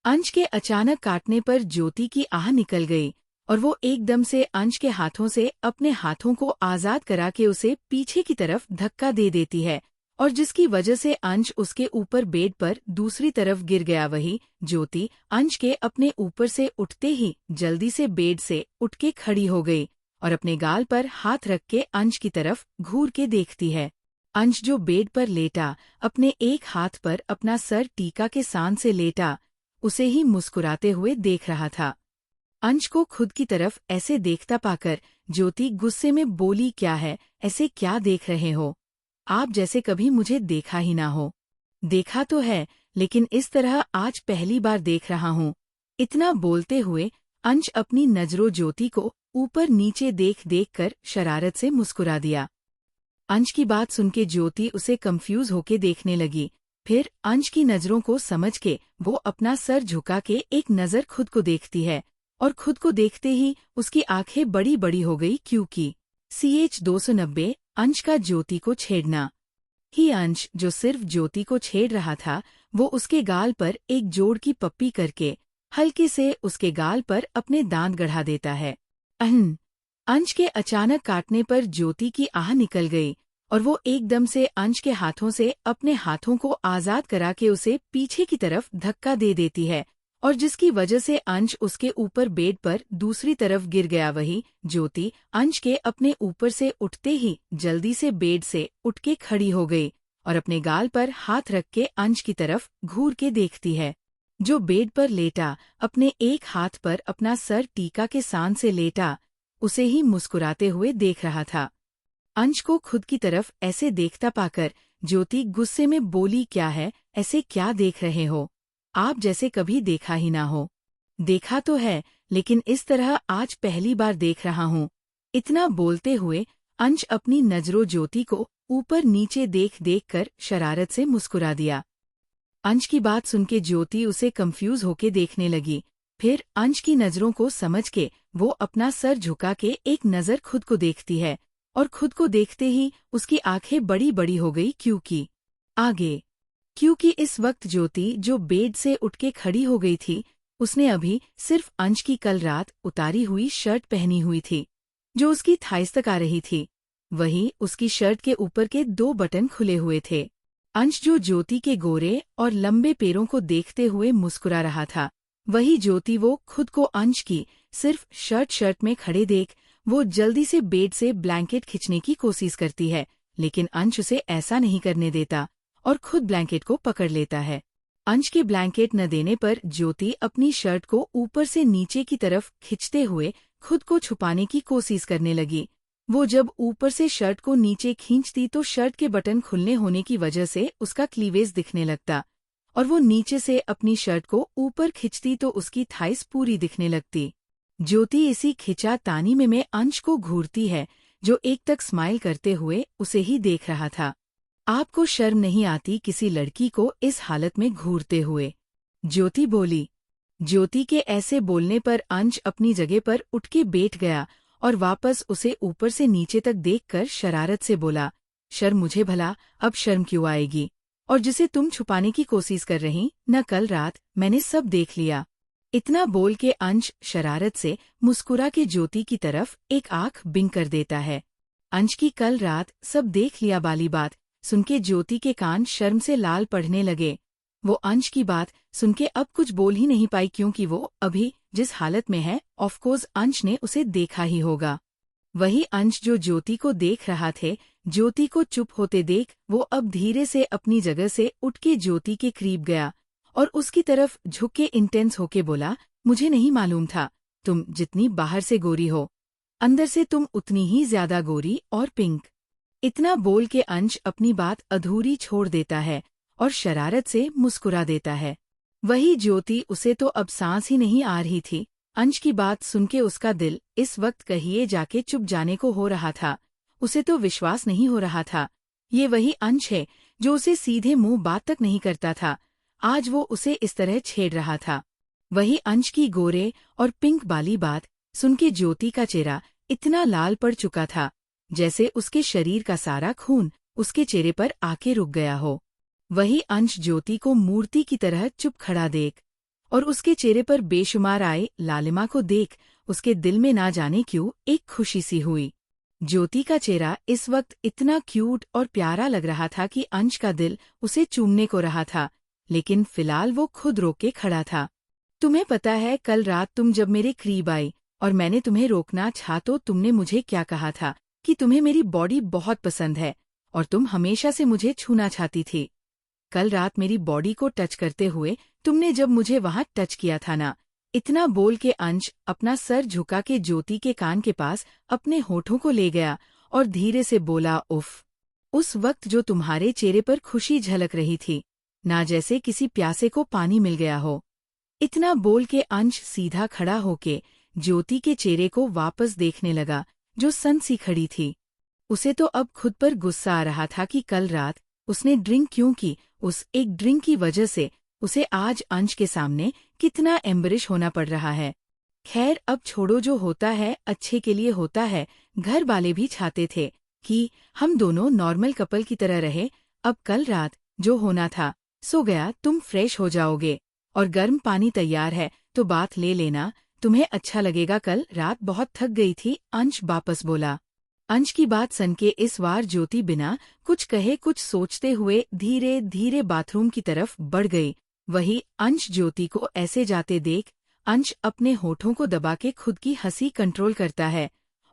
अंश के अचानक काटने पर ज्योति की आह निकल गई और वो एकदम से अंश के हाथों से अपने हाथों को आजाद करा के उसे पीछे की तरफ धक्का दे देती है और जिसकी वजह से अंश उसके ऊपर बेड पर दूसरी तरफ गिर गया। वही ज्योति अंश के अपने ऊपर से उठते ही जल्दी से बेड से उठ के खड़ी हो गई और अपने गाल पर हाथ रख के अंश की तरफ घूर के देखती है। अंश जो बेड पर लेटा अपने एक हाथ पर अपना सर टीका के सान से लेटा उसे ही मुस्कुराते हुए देख रहा था। अंश को खुद की तरफ ऐसे देखता पाकर ज्योति गुस्से में बोली, क्या है, ऐसे क्या देख रहे हो? आप जैसे कभी मुझे देखा ही ना हो। देखा तो है, लेकिन इस तरह आज पहली बार देख रहा हूँ। इतना बोलते हुए अंश अपनी नजरों ज्योति को ऊपर नीचे देख देख कर शरारत से मुस्कुरा दिया। अंश की बात सुनके ज्योति उसे कंफ्यूज होके देखने लगी। फिर अंश की नजरों को समझ के वो अपना सर झुका के एक नजर खुद को देखती है, और खुद को देखते ही उसकी आंखें बड़ी बड़ी हो गई, क्योंकि CH 290 अंश का ज्योति को छेड़ना। ही अंश जो सिर्फ ज्योति को छेड़ रहा था, वो उसके गाल पर एक जोड़ की पप्पी करके हल्के से उसके गाल पर अपने दांत गढ़ा देता है। अंश के अचानक काटने पर ज्योति की आह निकल गई और वो एकदम से अंश के हाथों से अपने हाथों को आजाद करा के उसे पीछे की तरफ धक्का दे देती है, और जिसकी वजह से अंश उसके ऊपर बेड पर दूसरी तरफ गिर गया। वही ज्योति अंश के अपने ऊपर से उठते ही जल्दी से बेड से उठ के खड़ी हो गई और अपने गाल पर हाथ रख के अंश की तरफ घूर के देखती है, जो बेड पर लेटा अपने एक हाथ पर अपना सर टीका के सान से लेटा उसे ही मुस्कुराते हुए देख रहा था। अंश को खुद की तरफ ऐसे देखता पाकर ज्योति गुस्से में बोली, क्या है, ऐसे क्या देख रहे हो? आप जैसे कभी देखा ही ना हो। देखा तो है, लेकिन इस तरह आज पहली बार देख रहा हूँ। इतना बोलते हुए अंश अपनी नजरों ज्योति को ऊपर नीचे देख देख कर शरारत से मुस्कुरा दिया। अंश की बात सुनके ज्योति उसे कंफ्यूज होके देखने लगी। फिर अंश की नजरों को समझ के वो अपना सर झुका के एक नजर खुद को देखती है, और खुद को देखते ही उसकी आंखें बड़ी बड़ी हो गई, क्योंकि इस वक्त ज्योति जो बेड से उठ के खड़ी हो गई थी, उसने अभी सिर्फ अंश की कल रात उतारी हुई शर्ट पहनी हुई थी, जो उसकी थाइस तक आ रही थी। वहीं उसकी शर्ट के ऊपर के 2 बटन खुले हुए थे। अंश जो ज्योति के गोरे और लंबे पैरों को देखते हुए मुस्कुरा रहा था, वही ज्योति वो खुद को अंश की सिर्फ शर्ट में खड़े देख वो जल्दी से बेड से ब्लैंकेट खींचने की कोशिश करती है, लेकिन अंश उसे ऐसा नहीं करने देता और खुद ब्लैंकेट को पकड़ लेता है। अंश के ब्लैंकेट न देने पर ज्योति अपनी शर्ट को ऊपर से नीचे की तरफ खींचते हुए खुद को छुपाने की कोशिश करने लगी। वो जब ऊपर से शर्ट को नीचे खींचती तो शर्ट के बटन खुलने होने की वजह से उसका क्लीवेज दिखने लगता, और वो नीचे से अपनी शर्ट को ऊपर खींचती तो उसकी थाइस पूरी दिखने लगती। ज्योति इसी खिंचातानी में अंश को घूरती है, जो एक तक स्माइल करते हुए उसे ही देख रहा था। आपको शर्म नहीं आती किसी लड़की को इस हालत में घूरते हुए? ज्योति बोली। ज्योति के ऐसे बोलने पर अंश अपनी जगह पर उठ के बैठ गया और वापस उसे ऊपर से नीचे तक देखकर शरारत से बोला, शर्म मुझे भला, अब शर्म क्यों आएगी? और जिसे तुम छुपाने की कोशिश कर रही न, कल रात मैंने सब देख लिया। इतना बोल के अंश शरारत से मुस्कुरा के ज्योति की तरफ एक आंख बिंग कर देता है। अंश की कल रात सब देख लिया वाली बात सुनके ज्योति के कान शर्म से लाल पड़ने लगे। वो अंश की बात सुनके अब कुछ बोल ही नहीं पाई, क्योंकि वो अभी जिस हालत में है ऑफकोर्स अंश ने उसे देखा ही होगा। वही अंश जो ज्योति को देख रहा थे, ज्योति को चुप होते देख वो अब धीरे से अपनी जगह से उठ के ज्योति के करीब गया और उसकी तरफ झुक के इंटेंस होके बोला, मुझे नहीं मालूम था तुम जितनी बाहर से गोरी हो, अंदर से तुम उतनी ही ज्यादा गोरी और पिंक। इतना बोल के अंश अपनी बात अधूरी छोड़ देता है और शरारत से मुस्कुरा देता है। वही ज्योति, उसे तो अब सांस ही नहीं आ रही थी। अंश की बात सुनके उसका दिल इस वक्त कहिए जाके चुप जाने को हो रहा था। उसे तो विश्वास नहीं हो रहा था, ये वही अंश है जो उसे सीधे मुंह बात तक नहीं करता था, आज वो उसे इस तरह छेड़ रहा था। वही अंश की गोरे और पिंक वाली बात सुनके ज्योति का चेहरा इतना लाल पड़ चुका था जैसे उसके शरीर का सारा खून उसके चेहरे पर आके रुक गया हो। वही अंश ज्योति को मूर्ति की तरह चुप खड़ा देख और उसके चेहरे पर बेशुमार आए लालिमा को देख उसके दिल में ना जाने क्यों एक खुशी सी हुई। ज्योति का चेहरा इस वक्त इतना क्यूट और प्यारा लग रहा था कि अंश का दिल उसे चूमने को रहा था, लेकिन फिलहाल वो खुद रोक के खड़ा था। तुम्हें पता है कल रात तुम जब मेरे करीब आई और मैंने तुम्हें रोकना चाहा तो तुमने मुझे क्या कहा था कि तुम्हें मेरी बॉडी बहुत पसंद है और तुम हमेशा से मुझे छूना चाहती थी। कल रात मेरी बॉडी को टच करते हुए तुमने जब मुझे वहां टच किया था ना, इतना बोल के अंश अपना सर झुका के ज्योति के कान के पास अपने होठों को ले गया और धीरे से बोला, उफ। उस वक्त जो तुम्हारे चेहरे पर खुशी झलक रही थी, ना जैसे किसी प्यासे को पानी मिल गया हो। इतना बोल के अंश सीधा खड़ा होके ज्योति के चेहरे को वापस देखने लगा, जो सन सी खड़ी थी। उसे तो अब खुद पर गुस्सा आ रहा था कि कल रात उसने ड्रिंक क्यों की। उस एक ड्रिंक की वजह से उसे आज अंश के सामने कितना एम्बरिश होना पड़ रहा है। खैर अब छोड़ो, जो होता है अच्छे के लिए होता है। घर वाले भी चाहते थे कि हम दोनों नॉर्मल कपल की तरह रहे। अब कल रात जो होना था सो गया। तुम फ्रेश हो जाओगे और गर्म पानी तैयार है तो बात ले लेना, तुम्हें अच्छा लगेगा। कल रात बहुत थक गई थी, अंश वापस बोला। अंश की बात सुन के इस बार ज्योति बिना कुछ कहे कुछ सोचते हुए धीरे धीरे बाथरूम की तरफ बढ़ गई। वही अंश ज्योति को ऐसे जाते देख अंश अपने होठों को दबा के खुद की हंसी कंट्रोल करता है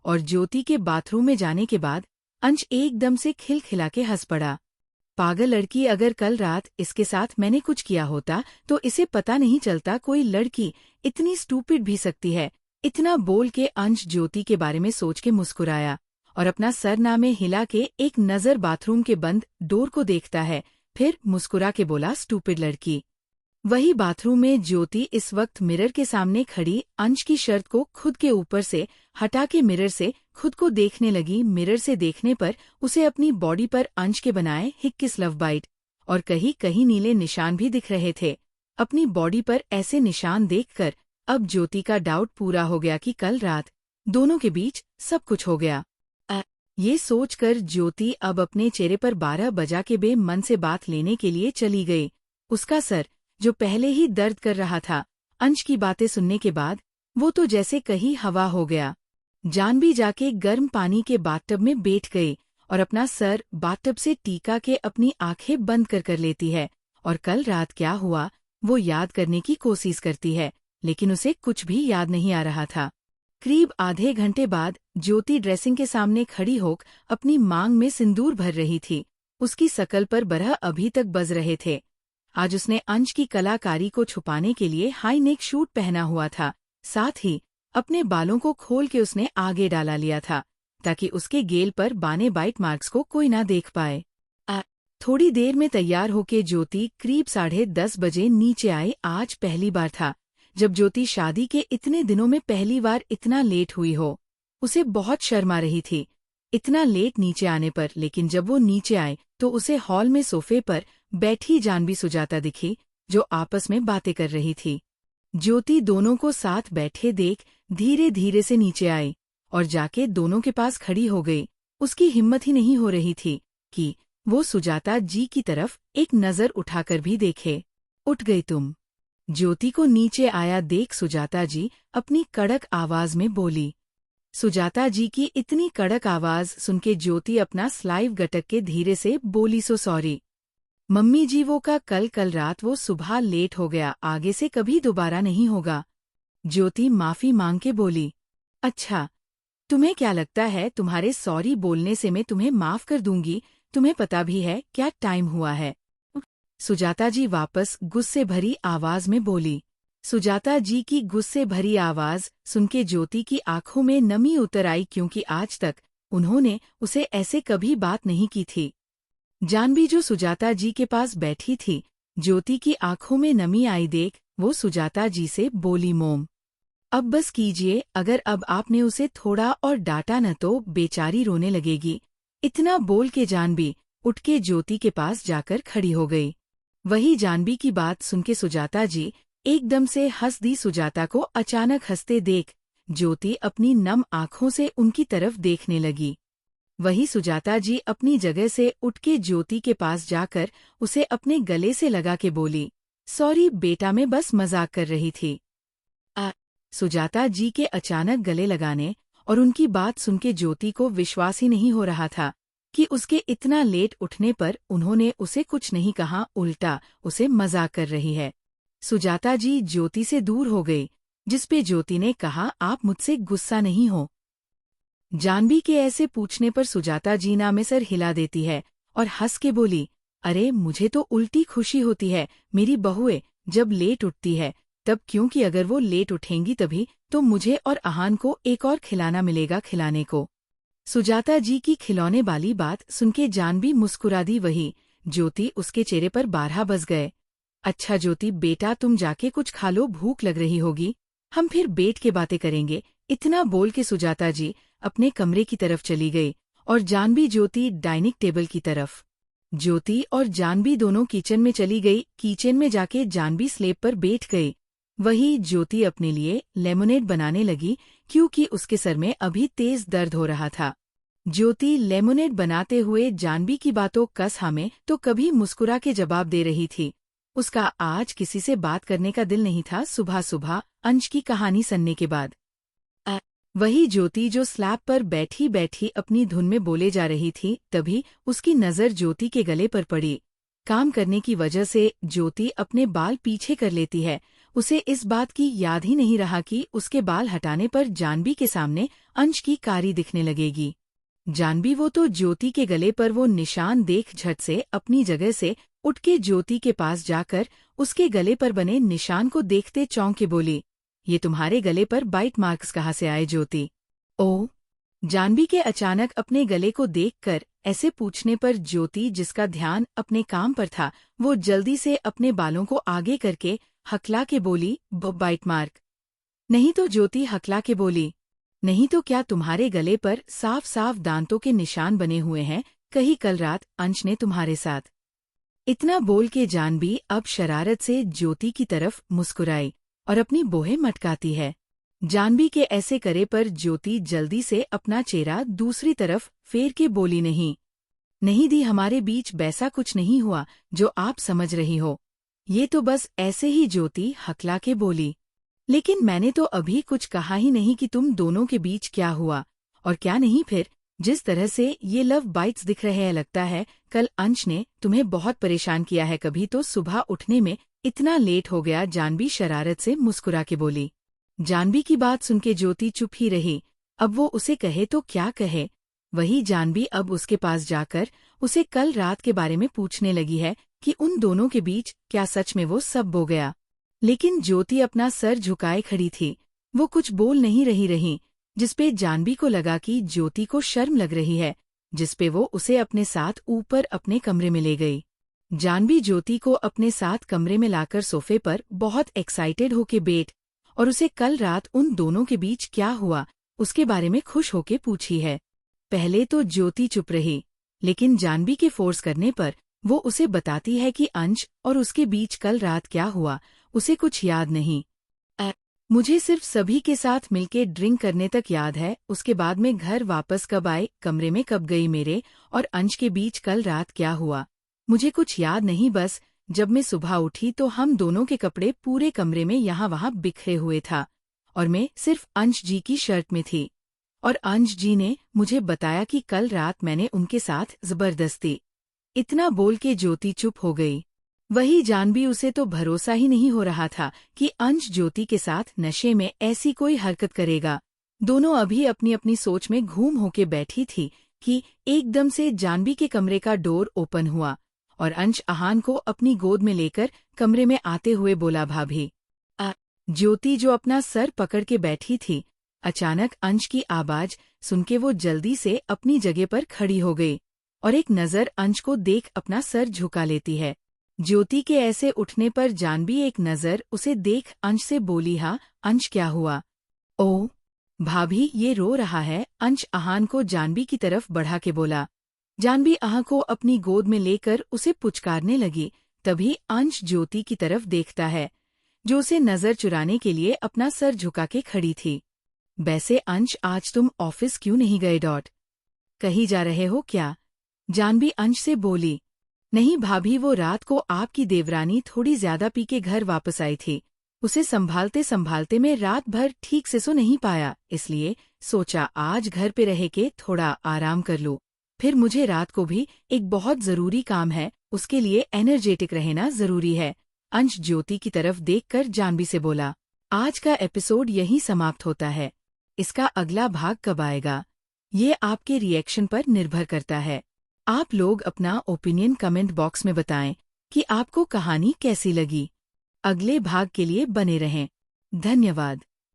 और ज्योति के बाथरूम में जाने के बाद अंश एकदम से खिलखिला के हंस पड़ा। पागल लड़की, अगर कल रात इसके साथ मैंने कुछ किया होता तो इसे पता नहीं चलता। कोई लड़की इतनी स्टूपिड भी सकती है। इतना बोल के अंश ज्योति के बारे में सोच के मुस्कुराया और अपना सर नामे हिला के एक नजर बाथरूम के बंद डोर को देखता है, फिर मुस्कुरा के बोला, स्टूपिड लड़की। वही बाथरूम में ज्योति इस वक्त मिरर के सामने खड़ी अंश की शर्ट को खुद के ऊपर से हटा के मिरर से खुद को देखने लगी। मिरर से देखने पर उसे अपनी बॉडी पर अंश के बनाए हिक्किस लव बाइट और कहीं कहीं नीले निशान भी दिख रहे थे। अपनी बॉडी पर ऐसे निशान देखकर अब ज्योति का डाउट पूरा हो गया कि कल रात दोनों के बीच सब कुछ हो गया। ये सोचकर ज्योति अब अपने चेहरे पर 12 बजा के बेमन से बात लेने के लिए चली गई। उसका सर जो पहले ही दर्द कर रहा था, अंश की बातें सुनने के बाद वो तो जैसे कहीं हवा हो गया। जान भी जाके गर्म पानी के बाथटब में बैठ गई और अपना सर बाथटब से टीका के अपनी आंखें बंद कर लेती है और कल रात क्या हुआ वो याद करने की कोशिश करती है, लेकिन उसे कुछ भी याद नहीं आ रहा था। करीब आधे घंटे बाद ज्योति ड्रेसिंग के सामने खड़ी होकर अपनी मांग में सिंदूर भर रही थी। उसकी शकल पर बरह अभी तक बज रहे थे। आज उसने अंश की कलाकारी को छुपाने के लिए हाई नेक सूट पहना हुआ था। साथ ही अपने बालों को खोल के उसने आगे डाला लिया था ताकि उसके गेल पर बाने बाइट मार्क्स को कोई ना देख पाए। थोड़ी देर में तैयार होके ज्योति करीब 10:30 बजे नीचे आई। आज पहली बार था जब ज्योति शादी के इतने दिनों में पहली बार इतना लेट हुई हो। उसे बहुत शर्म आ रही थी इतना लेट नीचे आने पर, लेकिन जब वो नीचे आए तो उसे हॉल में सोफे पर बैठी जानवी सुजाता दिखी, जो आपस में बातें कर रही थी। ज्योति दोनों को साथ बैठे देख धीरे धीरे से नीचे आई और जाके दोनों के पास खड़ी हो गई। उसकी हिम्मत ही नहीं हो रही थी कि वो सुजाता जी की तरफ एक नजर उठाकर भी देखे। उठ गई तुम? ज्योति को नीचे आया देख सुजाता जी अपनी कड़क आवाज में बोली। सुजाता जी की इतनी कड़क आवाज सुनके ज्योति अपना स्लाइव गटक के धीरे से बोली, सो सॉरी मम्मी जी, वो कल रात वो सुबह लेट हो गया, आगे से कभी दोबारा नहीं होगा। ज्योति माफी मांग के बोली। अच्छा, तुम्हें क्या लगता है तुम्हारे सॉरी बोलने से मैं तुम्हें माफ कर दूंगी? तुम्हें पता भी है क्या टाइम हुआ है? सुजाता जी वापस गुस्से भरी आवाज में बोली। सुजाता जी की गुस्से भरी आवाज सुनके ज्योति की आंखों में नमी उतर आई, क्योंकि आज तक उन्होंने उसे ऐसे कभी बात नहीं की थी। जानवी जो सुजाता जी के पास बैठी थी, ज्योति की आंखों में नमी आई देख वो सुजाता जी से बोली, मोम अब बस कीजिए, अगर अब आपने उसे थोड़ा और डांटा न तो बेचारी रोने लगेगी। इतना बोल के जानवी उठ के ज्योति के पास जाकर खड़ी हो गई। वही जानवी की बात सुनके सुजाता जी एकदम से हंस दी। सुजाता को अचानक हंसते देख ज्योति अपनी नम आंखों से उनकी तरफ देखने लगी। वही सुजाता जी अपनी जगह से उठ के ज्योति के पास जाकर उसे अपने गले से लगा के बोली, सॉरी बेटा, मैं बस मजाक कर रही थी। सुजाता जी के अचानक गले लगाने और उनकी बात सुनके ज्योति को विश्वास ही नहीं हो रहा था कि उसके इतना लेट उठने पर उन्होंने उसे कुछ नहीं कहा, उल्टा उसे मजाक कर रही है। सुजाता जी ज्योति से दूर हो गई, जिसपे ज्योति ने कहा, आप मुझसे गुस्सा नहीं हो? जानवी के ऐसे पूछने पर सुजाता जी ना में सर हिला देती है और हंस के बोली, अरे मुझे तो उल्टी खुशी होती है, मेरी बहुएं जब लेट उठती है तब क्योंकि अगर वो लेट उठेंगी तभी तो मुझे और आहान को एक और खिलाना मिलेगा खिलाने को। सुजाता जी की खिलौने वाली बात सुनके जानवी मुस्कुरा दी। वही ज्योति उसके चेहरे पर 12 बज गए। अच्छा ज्योति बेटा तुम जाके कुछ खा लो, भूख लग रही होगी, हम फिर बैठ के बातें करेंगे। इतना बोल के सुजाता जी अपने कमरे की तरफ चली गई और जानवी ज्योति डाइनिंग टेबल की तरफ। ज्योति और जानवी दोनों किचन में चली गई। किचन में जाके जानवी स्लेब पर बैठ गई। वही ज्योति अपने लिए लेमोनेड बनाने लगी क्योंकि उसके सर में अभी तेज दर्द हो रहा था। ज्योति लेमोनेड बनाते हुए जानवी की बातों कस में तो कभी मुस्कुरा के जवाब दे रही थी। उसका आज किसी से बात करने का दिल नहीं था सुबह सुबह अंश की कहानी सुनने के बाद। वही ज्योति जो स्लैब पर बैठी बैठी अपनी धुन में बोले जा रही थी, तभी उसकी नज़र ज्योति के गले पर पड़ी। काम करने की वजह से ज्योति अपने बाल पीछे कर लेती है। उसे इस बात की याद ही नहीं रहा कि उसके बाल हटाने पर जानवी के सामने अंश की कारी दिखने लगेगी। जानवी वो तो ज्योति के गले पर वो निशान देख झट से अपनी जगह से उठ के ज्योति के पास जाकर उसके गले पर बने निशान को देखते चौंक के बोली, ये तुम्हारे गले पर बाइट मार्क्स कहाँ से आए ज्योति? ओह! जानवी के अचानक अपने गले को देखकर ऐसे पूछने पर ज्योति जिसका ध्यान अपने काम पर था, वो जल्दी से अपने बालों को आगे करके हकला के बोली, बाइट मार्क? नहीं तो ज्योति हकला के बोली, नहीं तो क्या तुम्हारे गले पर साफ साफ दांतों के निशान बने हुए हैं, कहीं कल रात अंश ने तुम्हारे साथ? इतना बोल के जानवी अब शरारत से ज्योति की तरफ मुस्कुराई और अपनी बोहें मटकाती है। जानवी के ऐसे करे पर ज्योति जल्दी से अपना चेहरा दूसरी तरफ फेर के बोली, नहीं दी, हमारे बीच वैसा कुछ नहीं हुआ जो आप समझ रही हो, ये तो बस ऐसे ही ज्योति हकला के बोली। लेकिन मैंने तो अभी कुछ कहा ही नहीं कि तुम दोनों के बीच क्या हुआ और क्या नहीं। फिर जिस तरह से ये लव बाइट्स दिख रहे हैं लगता है कल अंश ने तुम्हें बहुत परेशान किया है, कभी तो सुबह उठने में इतना लेट हो गया। जानवी शरारत से मुस्कुरा के बोली। जानवी की बात सुनके ज्योति चुप ही रही। अब वो उसे कहे तो क्या कहे। वही जानवी अब उसके पास जाकर उसे कल रात के बारे में पूछने लगी है कि उन दोनों के बीच क्या सच में वो सब हो गया। लेकिन ज्योति अपना सर झुकाए खड़ी थी, वो कुछ बोल नहीं रही, जिसपे जानवी को लगा कि ज्योति को शर्म लग रही है, जिसपे वो उसे अपने साथ ऊपर अपने कमरे में ले गई। जानवी ज्योति को अपने साथ कमरे में लाकर सोफे पर बहुत एक्साइटेड होके बैठ और उसे कल रात उन दोनों के बीच क्या हुआ उसके बारे में खुश होके पूछी है। पहले तो ज्योति चुप रही, लेकिन जानवी के फोर्स करने पर वो उसे बताती है कि अंश और उसके बीच कल रात क्या हुआ उसे कुछ याद नहीं। मुझे सिर्फ सभी के साथ मिलके ड्रिंक करने तक याद है, उसके बाद में घर वापस कब आए, कमरे में कब गई, मेरे और अंश के बीच कल रात क्या हुआ मुझे कुछ याद नहीं। बस जब मैं सुबह उठी तो हम दोनों के कपड़े पूरे कमरे में यहाँ वहाँ बिखरे हुए था और मैं सिर्फ अंश जी की शर्ट में थी और अंश जी ने मुझे बताया कि कल रात मैंने उनके साथ जबरदस्ती। इतना बोल के ज्योति चुप हो गई। वही जानवी उसे तो भरोसा ही नहीं हो रहा था कि अंश ज्योति के साथ नशे में ऐसी कोई हरकत करेगा। दोनों अभी अपनी अपनी सोच में घूम होके बैठी थी कि एकदम से जानवी के कमरे का डोर ओपन हुआ और अंश आहान को अपनी गोद में लेकर कमरे में आते हुए बोला, भाभी। ज्योति जो अपना सर पकड़ के बैठी थी, अचानक अंश की आवाज सुनके वो जल्दी से अपनी जगह पर खड़ी हो गई और एक नजर अंश को देख अपना सर झुका लेती है। ज्योति के ऐसे उठने पर जानवी एक नजर उसे देख अंश से बोली, हाँ अंश क्या हुआ? ओह भाभी ये रो रहा है, अंश आहान को जानवी की तरफ बढ़ा के बोला। जानवी आहा को अपनी गोद में लेकर उसे पुचकारने लगी। तभी अंश ज्योति की तरफ देखता है जो उसे नजर चुराने के लिए अपना सर झुका के खड़ी थी। वैसे अंश आज तुम ऑफिस क्यों नहीं गए? कहीं जा रहे हो क्या? जानवी अंश से बोली। नहीं भाभी, वो रात को आपकी देवरानी थोड़ी ज्यादा पी के घर वापस आई थी, उसे संभालते संभालते मैं रात भर ठीक से सो नहीं पाया, इसलिए सोचा आज घर पे रह के थोड़ा आराम कर लूं। फिर मुझे रात को भी एक बहुत जरूरी काम है, उसके लिए एनर्जेटिक रहना जरूरी है। अंश ज्योति की तरफ देखकर जानवी से बोला। आज का एपिसोड यहीं समाप्त होता है। इसका अगला भाग कब आएगा ये आपके रिएक्शन पर निर्भर करता है। आप लोग अपना ओपिनियन कमेंट बॉक्स में बताएं कि आपको कहानी कैसी लगी। अगले भाग के लिए बने रहें। धन्यवाद।